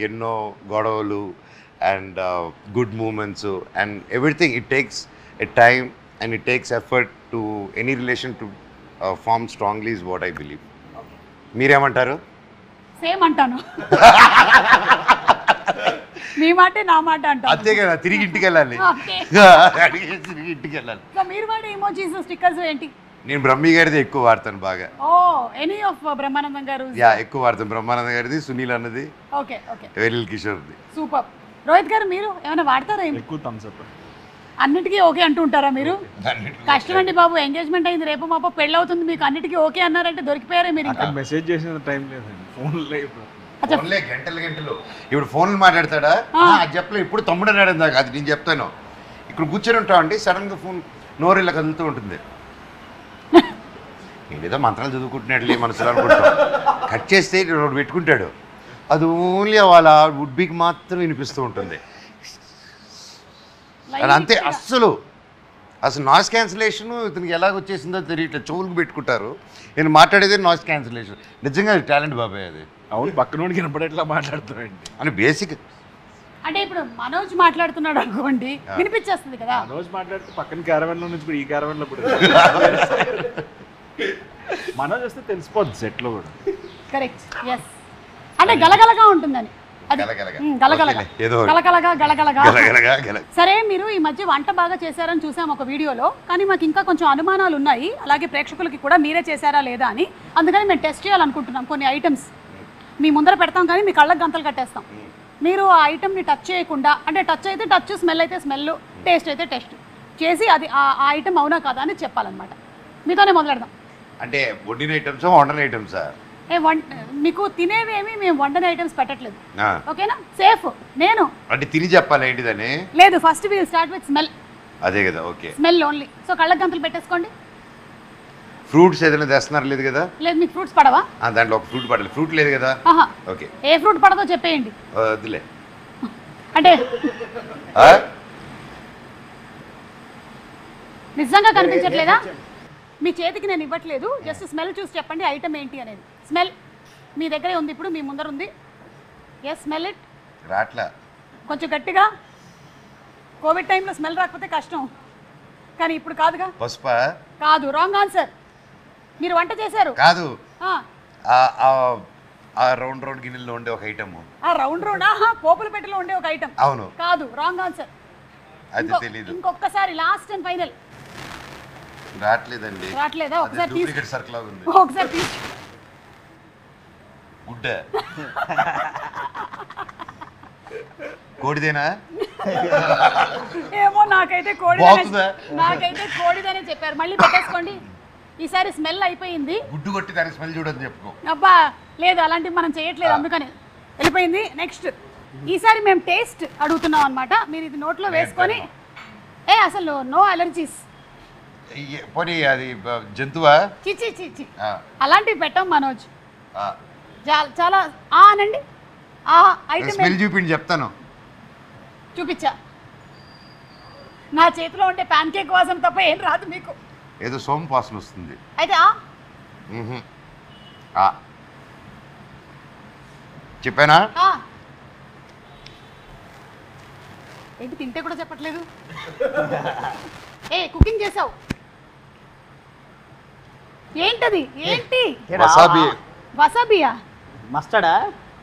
ఎన్నో గొడవలు and good moments and everything. It takes a time and it takes effort to any relation to form strongly is what I believe. మీరేమంటారు? సేమ్ అంటాను. మీ మాటే నా మాట అంటాను. అంతే కదా, తిరిగి ఇంటికి వెళ్ళాలి. Okay. తిరిగి ఇంటికి వెళ్ళాలి. సో మీరు వాడే ఇమోజీస్ స్టిక్కర్స్ ఏంటి? నేను బ్రహ్మి గారిది ఎక్కువ వాడతాను బాగా. ఓ, ఎనీ ఆఫ్ బ్రహ్మానందం గారు? ఎక్కువ వాడతాను. బ్రహ్మానంద గారిది, సునీల్ అన్నది, ఓకే ఓకే, వెలిల్ కిషోర్ది. సూపర్. రోహిత్ గారు మీరు ఏమైనా వాడతారా? ఎక్కువ థమ్స్ అప్. అన్నిటికీ ఓకే అంటూ ఉంటారా మీరు? కష్టం అండి బాబు, ఎంగేజ్మెంట్ అయింది, రేపు మాప పెళ్ళి అవుతుంది, మీకు అన్నిటికీ ఓకే అన్నారంటే దొరికిపోయారే మీరు. ఇంకా మెసేజ్ చేసిన టైం లేదండి, ఫోన్లో ఫోన్లే గంటలు. ఇప్పుడు ఫోన్లు మాట్లాడతాడా? అది చెప్పలే. ఇప్పుడు తమ్ముడు అన్నాడు ఇందాక, అది నేను చెప్తాను. ఇక్కడ కూర్చొని ఉంటాం అండి, సడన్గా ఫోన్ నోరు ఇలా కదులుతూ ఉంటుంది. ఏదో మంత్రాలు చదువుకుంటున్నాడులే మనసులో అనుకుంటాం. కట్ చేస్తే పెట్టుకుంటాడు. అది ఓన్లీ వాళ్ళ వుడ్బీకి మాత్రం వినిపిస్తూ ఉంటుంది. అది అంతే. అసలు నాయిస్ క్యాన్సిలేషన్ ఇతనికి ఎలాగ వచ్చేసిందో తెలియట్లేదు. చెవులకు పెట్టుకుంటారు. నేను మాట్లాడేది నాయిస్ క్యాన్సిలేషన్. నిజంగా అది టాలెంట్ బాబాయ్ అది. అవును, పక్కనోడికి వినపడేట్లా మాట్లాడుతున్నాయండి అని బేసిక్. అంటే ఇప్పుడు మనోజ్ మాట్లాడుతున్నాడు అనుకోండి, వినిపించేస్తుంది కదా. మనోజ్ మాట్లాడితే పక్కన క్యారవెన్లో నుంచి ఇప్పుడు ఈ క్యారవెన్లో ఇప్పుడు మనోజ్ వస్తే తెలిసిపోద్ది సెట్లో కూడా. Correct, yes. అంటే గలగలగా ఉంటుందని. అది గలగలగా. గలగలగా ఓకేలే, ఏదో గలగలగా గలగలగా గలగలగా గల సరే, మీరు ఈ మధ్య వంట బాగా చేశారని చూసాం ఒక వీడియోలో, కానీ మాకు ఇంకా కొంచెం అనుమానాలు ఉన్నాయి, అలాగే ప్రేక్షకులకి కూడా మీరే చేశారా లేదా అని. అందుకని మేము టెస్ట్ చేయాలనుకుంటున్నాం కొన్ని ఐటమ్స్. మీ ముందర పెడతాం కానీ మీ కళ్ళకి గంతలు కట్టేస్తాం. మీరు ఆ ఐటమ్ని టచ్ చేయకుండా, అంటే టచ్ అయితే టచ్, స్మెల్ అయితే స్మెల్, టేస్ట్ అయితే టేస్ట్ చేసి అది ఆ ఐటమ్ అవునా కాదా అని చెప్పాలన్నమాట. మీతోనే మొదలెడదాం. అంటే వండిన ఐటమ్స్ వండని ఐటమ్సా? మీకు తినేవేమి మేము వండని ఐటమ్స్ పెట్టట్లేదు, ఓకేనా? సేఫ్. నేను అంటే తిని చెప్పాలి ఏంటిదని? లేదు, first will start with smell. అదే కదా, ఓకే. Smell only. సో కళ్ళకి గంతలు పెట్టేసుకోండి. ఫ్రూట్స్ ఏదైనా తెస్తున్నారు లేదు కదా? లేదు, మీకు ఫ్రూట్స్ పడవా? దాంట్లో ఒక ఫ్రూట్ పడాలి. ఫ్రూట్ లేదు కదా? ఆహా, ఓకే. ఏ ఫ్రూట్ పడదో చెప్పేయండి. వద్దులే. అంటే నిజంగా కనిపించట్లేదా? మీ చేతికి నేను ఇవ్వట్లేదు, జస్ట్ స్మెల్ చూసి చెప్పండి ఐటమ్ ఏంటి అనేది. స్మెల్ మీ దగ్గరే ఉంది, ఇప్పుడు మీ ముందర ఉంది. Yes, smell it. రాట్లా. కొంచెం గట్టిగా. కోవిడ్ టైంలో స్మెల్ రాకపోతే కష్టం, కానీ ఇప్పుడు కాదుగా. పసుపా? కాదు, రాంగ్ ఆన్సర్. మీరు వంట చేశారు కాదు. ఆ రౌండ్ రౌండ్ గిన్నెల్లో ఉండే ఒక ఐటమ్. ఆ రౌండ్ రౌండ్ పోపుల పెట్టెలో ఉండే ఒక ఐటమ్. అవును. కాదు, రాంగ్ ఆన్సర్. అది తెలీదు. ఇంకొకసారి లాస్ట్ అండ్ ఫైనల్. రాట్లేదండి. రాట్లేదా? ఒకసారి తీసి, డూప్లికేట్ సర్కిల్ లాగా ఉంది. ఒకసారి తీసి. గుడ్డ. కోడిదేనా? ఏమో, నాకైతే బాగుందా? నాకైతే కోడిదనే చెప్పారు. మళ్ళీ పెట్టేసుకోండి. ఈసారి స్మెల్ అయిపోయింది. గుడ్డు కొట్టి దానికి స్మెల్ చూడని చెప్పుకో. అబ్బా లేదు, అలాంటివి మనం చేయట్లేదు, అందుకని వెళ్ళిపోయింది. నెక్స్ట్, ఈసారి మేము టేస్ట్ అడుగుతున్నాం అనమాట. మీరు ఇది నోట్లో వేసుకొని, అసలు నో అలర్జీస్. పోనీ అది జంతువా? చిచి చిచి, అలాంటివి పెట్టాం మనోజ్. చాలా అనండి. ఆ ఐటమ్ స్మెల్ చూపిండి చెప్తాను. చూపించా. నా చేతిలో ఉంటే ప్యాన్ కేక్ వాసన తప్ప ఏం రాదు మీకు. ఏదో సోంపు వాసన వస్తుంది. అయితే చెప్పానా? ఏంటి తింటే కూడా చెప్పట్లేదు? కుకింగ్ చేసావు ఏంటది? ఏంటి? వసాబి. వసాబియా? మస్టర్డా?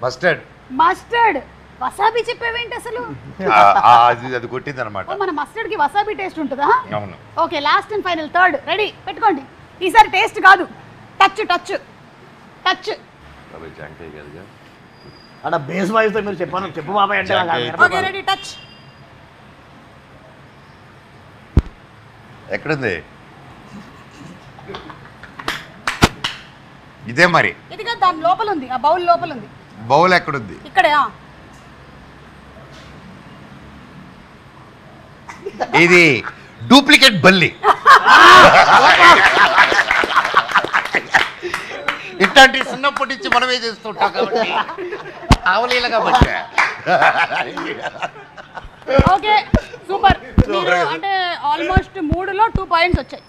మస్టర్డ్. మస్టర్డ్. వసాబి చెప్పేవేంటి అసలు? అది కొట్టింది అనమాట. మన మస్టర్డ్ కి వసాబి టేస్ట్ ఉంటుందా? అవును. Okay, last and final third. Ready, పెట్టుకోండి. ఈసారి టేస్ట్ కాదు, టచ్ టచ్ టచ్. అక్కడ బేస్ వాయిస్తో మీరు చెప్పు బాబాయ్ అంటే. Okay, ready, touch. ఎక్కడుంది? ఇదే మరి. ఇదిగా దాని లోపల ఉంది, ఆ బౌల్ లోపల ఉంది. బౌల్ ఎక్కడుంది? ఇక్కడే. ఇది డూప్లికేట్ బల్లి. ఇట్లాంటి చిన్నప్పటి నుంచి మనమే చేస్తుంటాం కాబట్టి ఆవలీలగా పట్టా. Okay, super. మీరు అంటే ఆల్మోస్ట్ 3లో 2 పాయింట్స్ వచ్చాయి.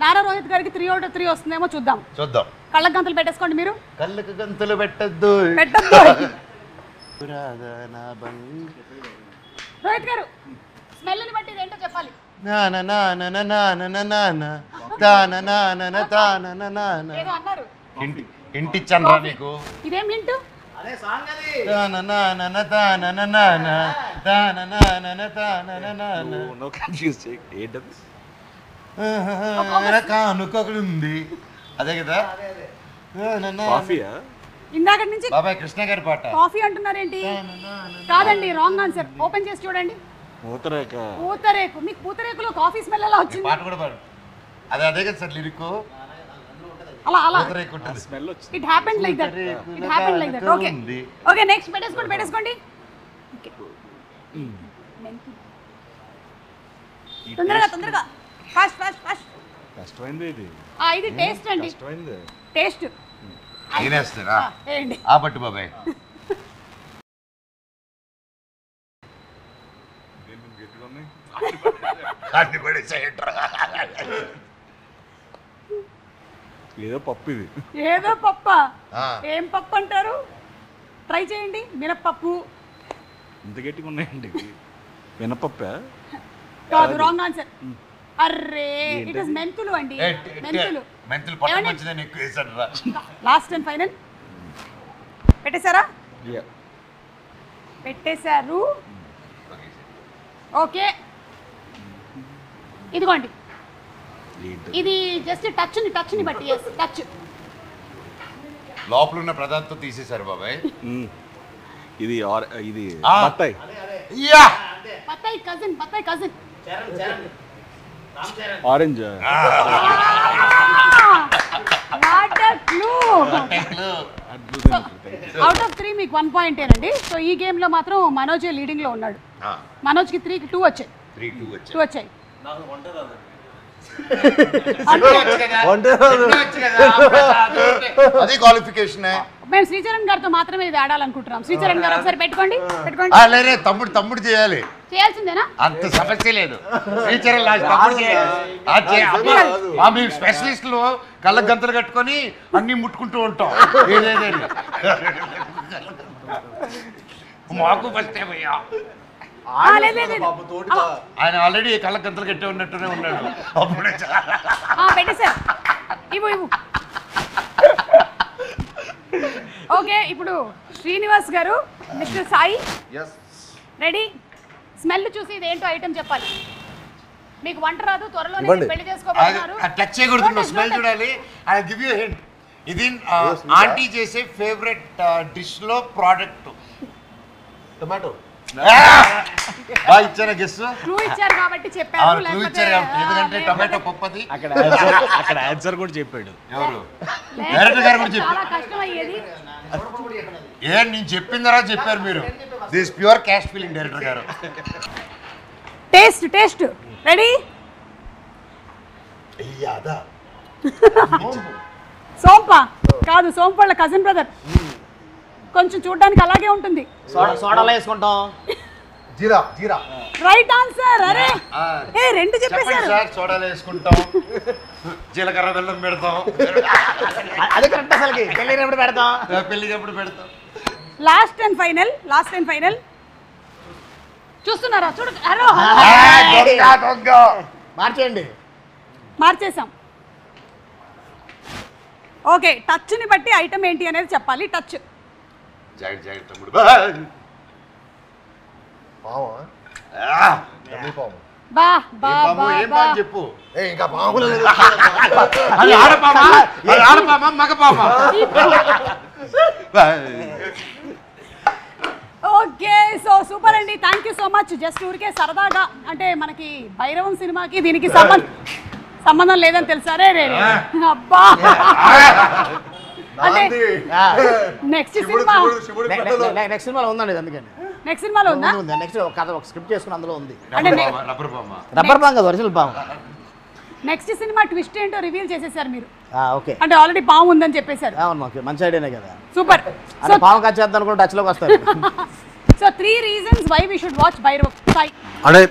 నారా రోహిత్ గారికి 3 out of 3 వస్తుందేమో చూద్దాం. కళ్ళకి గంతలు పెట్టేసుకోండి. మీరు కళ్ళకి గంతలు పెట్టద్దు. రోహిత్ గారు, స్మెల్ని బట్టి ఇదేంటో చెప్పాలి. ఏదో అన్నారు. ఇంటిచ్చనరా నీకు? ఇదేం హింటు? ఉంది అదే కదా. ఇందాక నుంచి బాబాయ్ కృష్ణ గారి పాట. కాఫీ అంటున్నారేంటి? కాదండి, రాంగ్ ఆన్సర్. ఓపెన్ చేసి చూడండి. పూతరేకు. మీకు పూతరేకులో కాఫీ స్మెల్ ఎలా వచ్చింది? పాట కూడా పాడు. అదే కదా సార్ లిరిక్. అలా స్మెల్ వచ్చింది. It happened like that. Okay okay, next పెట్టేసుకోండి. తొందరగా ఫాస్ట్. కష్టమైంది ఇది. ఇది టేస్ట్ అండి. టేస్ట్ తినేస్తారా? ఏంటి? ఆ పట్టు బాబాయ్. ఏదో పప్పు ఇది. ఏదో పప్పా? ఏం పప్పు అంటారు? ట్రై చేయండి. మినప్పప్పు. ఇంత గట్టిగా ఉన్నాయండి. మినపప్పా? కాదు, రాంగ్ ఆన్సర్. అర్రే, ఇట్ ఇస్ మెంతులు అండి. మెంతులు పట్టు మంచిదని ఎక్కువ వేసాడు రా. లాస్ట్ అండ్ ఫైనల్ పెట్టేశారా? పెట్టేశారు. ఓకే, ఇదిగోండి, ఇది జస్ట్ టచ్ని బట్టి, టచ్. లోపల ఉన్న పదార్థం తీసేశారు బాబాయ్. ఇది బత్తాయి. బత్తాయి cousin orange. What a clue. Out of 3 మీకు 1 పాయింటేనండి. సో ఈ గేమ్లో మాత్రం మనోజ్ లీడింగ్లో ఉన్నాడు. మనోజ్కి 3కి 2 వచ్చాయి. 2 వచ్చాయి. అదే క్వాలిఫికేషన్. మేము శ్రీచరణ్ గారితో మాత్రమే ఇది ఆడాలనుకుంటున్నాం. శ్రీచరణ్ గారు ఒకసారి పెట్టుకోండి. లేరే తమ్ముడు చేయాలి. చేయాల్సిందేనా? అంత సమస్య లేదు. మేము స్పెషలిస్టులు కళ్ళ గంతలు కట్టుకొని అన్ని ముట్టుకుంటూ ఉంటాం. మాకు ఫస్ట్ ఏమయ్యా, ఆయన ఆల్రెడీ కళ్ళ గంతలు కట్టే ఉన్నట్టునే ఉన్నాడు. అప్పుడే పెట్టేశారు. ఇవ్వు. ఓకే, ఇప్పుడు శ్రీనివాస్ గారు, మిస్టర్ సాయి రెడీ. స్మెల్ చూసి ఇది ఏంటో ఐటమ్ చెప్పాలి. మీకు వంట రాదు, త్వరలో పెళ్లి చేసుకోబోతున్నారు. టచ్ చేయకూడదు, స్మెల్ చూడాలి. I give you hint. ఇది ఆంటీ చేసే ఫేవరెట్ డిష్ లో ప్రోడక్ట్. టొమాటో. ఇచ్చారా గెస్? క్లూ ఇచ్చారు కాబట్టి చెప్పారు. ఎందుకంటే టొమాటో పప్పది. అక్కడ ఆన్సర్ కూడా చెప్పాడు. ఎవరు? డైరెక్టర్ గారు కూడా చెప్పారు. చాలా కష్టం అయ్యేది. నేను చెప్పిన తర్వాత చెప్పారు మీరు. This pure caste feeling director గారు. Taste ready. సోంప కాదు, సోంపళ్ళ కజిన్ బ్రదర్. కొంచెం చూడడానికి అలాగే ఉంటుంది. సోడాలో వేసుకుంటాం. జీరా. Right answer. అరే రెండు చెప్పేశారు. సార్ సోడాలు వేసుకుంటాం, జీలకర్ర బెల్లం పెడతాం. అదే కరెక్ట్. అసలుకి పెళ్ళినప్పుడు పెడతాం. పెళ్ళినప్పుడు పెడతాం. లాస్ట్ అండ్ ఫైనల్ చూస్తున్నారా? చూడు. హలో, మార్చేసాం. ఓకే, టచ్ని బట్టి ఐటమ్ ఏంటి అనేది చెప్పాలి. టచ్. జాగ్రత్త తమ్ముడు. చెప్పు. ఇంకా పాములు. ఆడపామా మగపామా? ఓకే, సో సూపర్ అండి. Thank you so much. Just ఊరికే సరదాగా, అంటే మనకి భైరవం సినిమాకి దీనికి సంబంధం లేదని తెలుసా? రే అబ్బా. అంటే నెక్స్ట్ సినిమాలో ఉందండి. అందుకని నెక్స్ట్ సినిమాలో ఉందా? నెక్స్ట్ కథ ఒక స్క్రిప్ట్ చేసుకుని అందులో ఉంది. రబ్బర్ పాము కదా, ఒరిజినల్ పాము. నెక్స్ట్ సినిమా ట్విస్ట్ ఏంటో రివీల్ చేసేసారు మీరు. ఓకే, అంటే ఆల్రెడీ పాము ఉందని చెప్పేశారు. మంచి ఐడియానే కదా. సూపర్. సో పాము కాచేద్దాం అనుకుంటే టచ్ లోకి వస్తారు. So 3 reasons why we should watch Bhairava. అంటే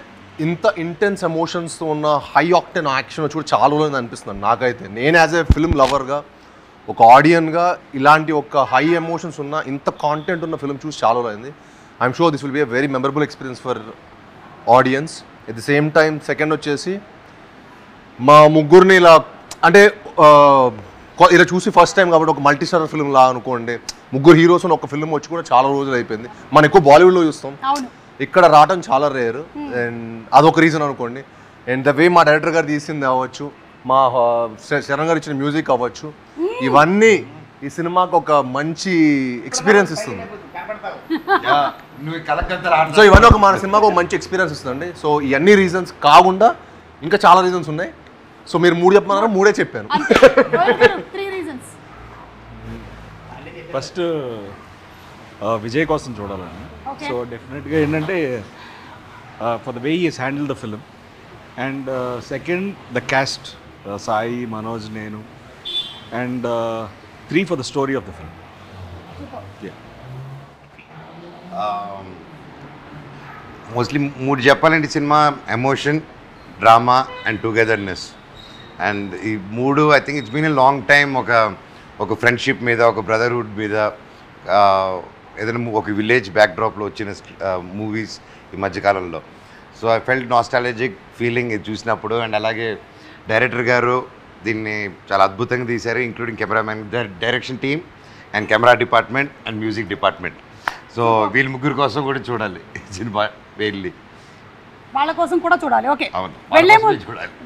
ఇంత ఇంటెన్స్ ఎమోషన్స్తో ఉన్న హై ఆక్టెన్ యాక్షన్ చూడ చాలా రోజులు అనిపిస్తుంది నాకైతే. నేను యాజ్ ఏ ఫిల్మ్ లవర్గా, ఒక ఆడియన్గా, ఇలాంటి ఒక హై ఎమోషన్స్ ఉన్న ఇంత కాంటెంట్ ఉన్న ఫిల్మ్ చూసి చాలా రోజులు అయింది. I'm sure this will be a very memorable experience for audience. At the same time second వచ్చేసి మా ముగ్గురిని ఇలా, అంటే ఇలా చూసి ఫస్ట్ టైం కాబట్టి ఒక మల్టీ స్టారర్ ఫిల్మ్ లా అనుకోండి. ముగ్గురు హీరోస్ ఒక ఫిల్మ్ వచ్చి కూడా చాలా రోజులు అయిపోయింది. మనం ఎక్కువ బాలీవుడ్లో చూస్తాం, ఇక్కడ రావడం చాలా రేర్. అండ్ అదొక రీజన్ అనుకోండి. అండ్ ద వే మా డైరెక్టర్ గారు తీసింది అవ్వచ్చు, మా శరణ్ గారు ఇచ్చిన మ్యూజిక్ అవ్వచ్చు, ఇవన్నీ ఈ సినిమాకి ఒక మంచి ఎక్స్పీరియన్స్ ఇస్తుంది. సో ఇవన్నీ ఒక మన సినిమాకి ఒక మంచి ఎక్స్పీరియన్స్ ఇస్తుందండి. సో ఇవన్నీ రీజన్స్ కాకుండా ఇంకా చాలా రీజన్స్ ఉన్నాయి. సో మీరు 3 చెప్పమన్నారు, 3 చెప్పాను. ఫస్ట్ విజయ్ కోసం చూడాలని. సో డెఫినెట్గా ఏంటంటే for the way is handle the film. And second the cast, Sai, Manoj, నేను. And 3 for the story of the film. Mostly 3 చెప్పాలంటే సినిమా emotion, drama and togetherness. And ఈ 3 I think it's been a long time. ఒక ఫ్రెండ్షిప్ మీద, ఒక బ్రదర్హుడ్ మీద, ఏదైనా ఒక విలేజ్ బ్యాక్డ్రాప్లో వచ్చిన మూవీస్ ఈ మధ్యకాలంలో. So I felt nostalgic feeling ఇది చూసినప్పుడు. అండ్ అలాగే డైరెక్టర్ గారు దీన్ని చాలా అద్భుతంగా తీశారు, including cameraman, direction team and camera department and music department. So వీళ్ళ ముగ్గురు కోసం కూడా చూడాలి సినిమా వెళ్ళి. వాళ్ళ కోసం కూడా చూడాలి. ఓకే, అవును,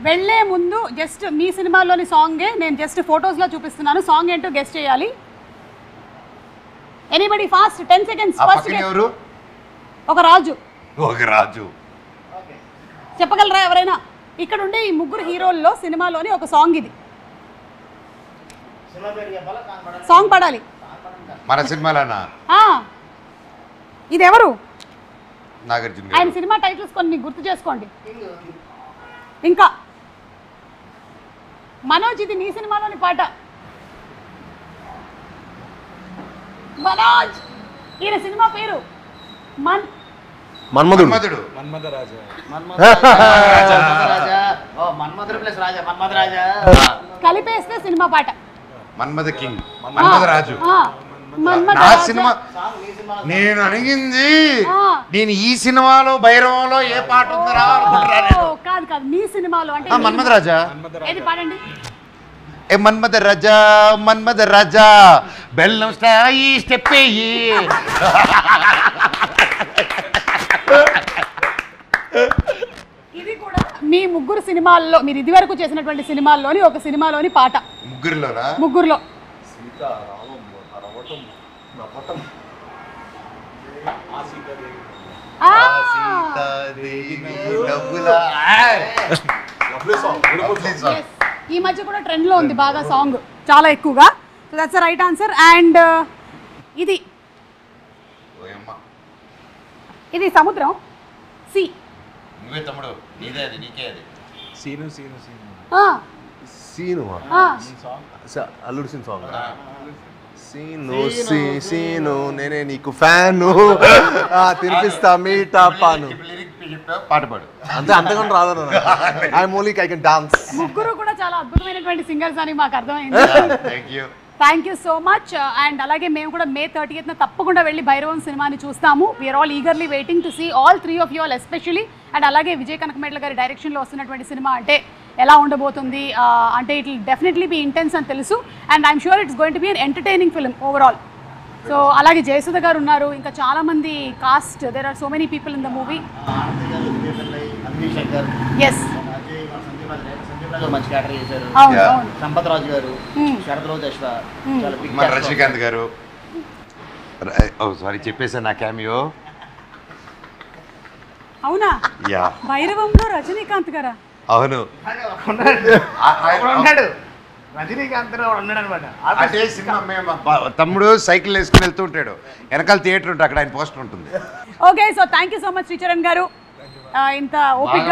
వెళ్ళే ముందు జస్ట్ మీ సినిమాలోని సాంగే నేను జస్ట్ ఫొటోస్లో చూపిస్తున్నాను. సాంగ్ ఏంటో గెస్ట్ చేయాలి. Anybody fast, 10 seconds. ఫస్ట్ ఎవరు? ఒక రాజు. ఒక రాజు చెప్పగలరా ఎవరైనా? ఇక్కడ ఉండే ఈ ముగ్గురు హీరోల్లో సినిమాలోని ఒక సాంగ్ ఇది. సాంగ్ పాడాలి మన సినిమాలోనా? ఇది ఎవరు? నాగార్జున ఆయన సినిమా టైటిల్స్ కొన్ని గుర్తు చేసుకోండి. ఇంకా మనోజ్, ఇది నీ సినిమాలోని పాట. మనోజ్, ఈయన సినిమా పేరు మన్మధుడు. కలిపేస్తే సినిమా పాట మన్మథ కింగ్, మన్మథ రాజు. నా సినిమా నేను అడిగింది, నేను ఈ సినిమాలో భైరవంలో ఏ పాట ఉందరా? కాదు కాదు, మీ సినిమాలో అంటే మన్మథ రాజా. ఏది పాడండి. ఏ మన్మథ రాజా, మన్మథ రాజా, బెల్లం స్టాయి స్టెప్ అయ్యి. ఇది కూడా మీ ముగ్గురు సినిమాల్లో, మీరు ఇదివరకు చేసినటువంటి సినిమాల్లోని ఒక సినిమాలోని పాట. ముగ్గురులో ఈ మధ్య కూడా ట్రెండ్ లో ఉంది బాగా సాంగ్, చాలా ఎక్కువగా. So that's right answer. And ఇది సముద్రం, సి. నువ్వే తమ్ముడు, నీదే అది, నీకే అది. అల్లుడు సీన్ సాంగ్. సీను నేనే నీకు ఫ్యాను, తినిపిస్తా మీటా పాను. పాట పాడు. అంతకన్నా రాదు. I can dance. ముగ్గురు కూడా చాలా అద్భుతమైనటువంటి సింగర్స్ అని మాకు అర్థమైంది. Thank you so much. And అలాగే మేము కూడా May 30th తప్పకుండా వెళ్ళి భైరవం సినిమాని చూస్తాము. We are all eagerly waiting to see all 3 of you all especially. And అలాగే విజయ్ కనకమేడల గారి డైరెక్షన్లో వస్తున్నటువంటి సినిమా అంటే ఎలా ఉండబోతుంది అంటే it will definitely be intense అని తెలుసు. And I'm sure it's going to be an entertaining film overall. So అలాగే జయసుధ గారు ఉన్నారు, ఇంకా చాలా మంది cast, there are so many people in the movie. Yes, మంచి క్యారెక్టర్ చేశారు. సంపత్ రాజు గారు, శరత్ రోజు అశ్వ, రజనీకాంత్ గారు. సారీ చెప్పేసా నా క్యామియో. అవునా? భైరవంలో రజనీకాంత్ గారా? అవును, రజనీకాంత్ ఉన్నాడు అనమాట. అదే సినిమా. మేము తమ్ముడు సైకిల్ వేసుకుని వెళ్తూ ఉంటాడు, వెనకాల థియేటర్ ఉంటుంది, అక్కడ ఆయన పోస్టర్ ఉంటుంది. Okay, so thank you so much Sricharan గారు. ఇంత ఓపిక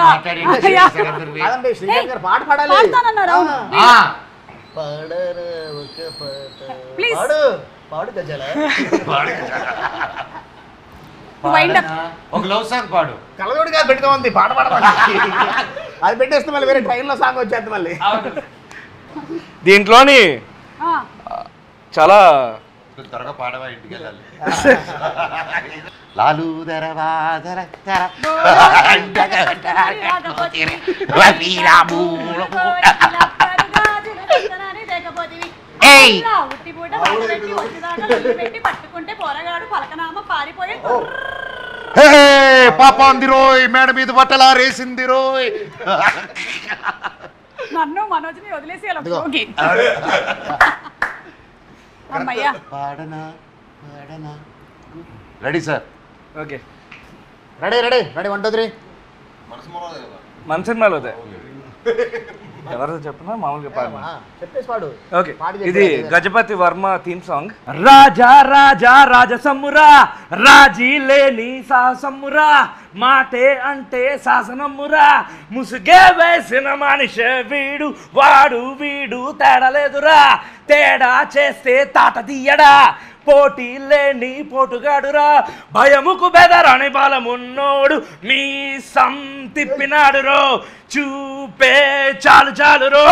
పాట పాడాలి. ప్లీజ్ పాడు గజల. ఒక లవ్ సాంగ్ పాడు. కలదోడిగా పెట్టుకోమంది పాట పాడమండి. అది పెట్టేస్తే మళ్ళీ వేరే ట్రైన్లో సాంగ్ వచ్చేది మళ్ళీ. దీంట్లోని చాలా త్వరగా పాడవా, ఇంటికి వెళ్ళాలి. లాలు దరవా దర దర పాప అంది రోయ్, మేడ మీద బట్టలా రేసింది రోయ్. నన్ను మనోజ్ని వదిలేసి పాడనా పాడనా. Ready sir? Okay, ready 1 2 3. మన సినిమాలో ఎవరు చెప్పినా మామూలుగా పాడు. చెప్పేసి పాడు. ఓకే, ఇది గజపతి వర్మ థీమ్ సాంగ్. రాజా రాజా రాజసమ్మురా, రాజీ లేని సాహసమ్మురా, మాటే అంటే శాసనమ్మురా, ముసుగే వేసిన మనిషే వీడు, వాడు వీడు తేడలేదురా, తేడా చేస్తే తాట తీయడా, పోటీ లేని పోటుగాడురా, భయముకు బెదరని బలమున్నోడు, మీ తిప్పినాడు రో, చూపే చాలు చాలు రో,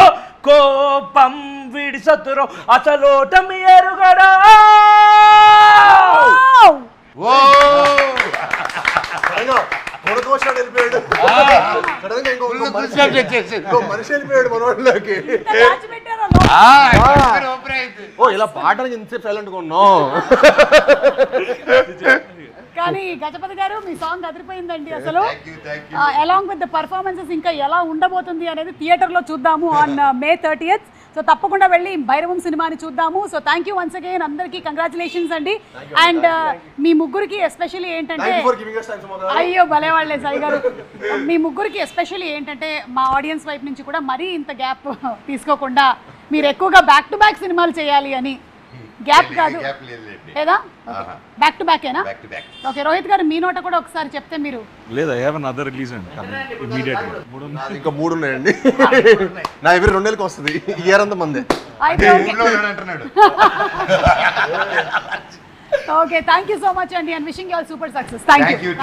కోపం వీడి సత్తురో, అసలోటమి ఎరుగడా. మనిషి వెళ్ళిపోయాడు మనోళ్ళకి. ఇలా పాటకి ఇంతసేపు సైలెంట్గా ఉన్నాం. కానీ గజపతి గారు మీ సాంగ్ అదిరిపోయిందండి అసలు. Thank you. Along with the performances ఇంకా ఎలా ఉండబోతుంది అనేది థియేటర్లో చూద్దాము ఆన్ May 30th. సో తప్పకుండా వెళ్ళి భైరవం సినిమాని చూద్దాము. So thank you once again, అందరికీ కంగ్రాచులేషన్స్ అండి. అండ్ మీ ముగ్గురికి ఎస్పెషల్లీ ఏంటంటే, అయ్యో భలే వాళ్ళే సాయి గారు, మీ ముగ్గురికి ఎస్పెషల్లీ ఏంటంటే మా ఆడియన్స్ వైపు నుంచి కూడా మరీ ఇంత గ్యాప్ తీసుకోకుండా మీరు ఎక్కువగా బ్యాక్ టు బ్యాక్ సినిమాలు చేయాలి అని. గ్యాప్ కాదు లేదా, బ్యాక్ టు బ్యాకేనా? ఓకే, రోహిత్ గారు మీ నోట కూడా ఒకసారి చెప్తే మీరు. లేదు, ఐ హావ్ అనదర్ రిలీజ్ అండి ఇమీడియట్లీ. ఇంకా 3 ఉన్నాయండి. నా ఎవరి 2 నెలలకు వస్తుంది, ఇయర్ అంతా మందే. అయితే అంటున్నాడు. Okay, thank you so much అండి, and wishing you all super success. Thank you.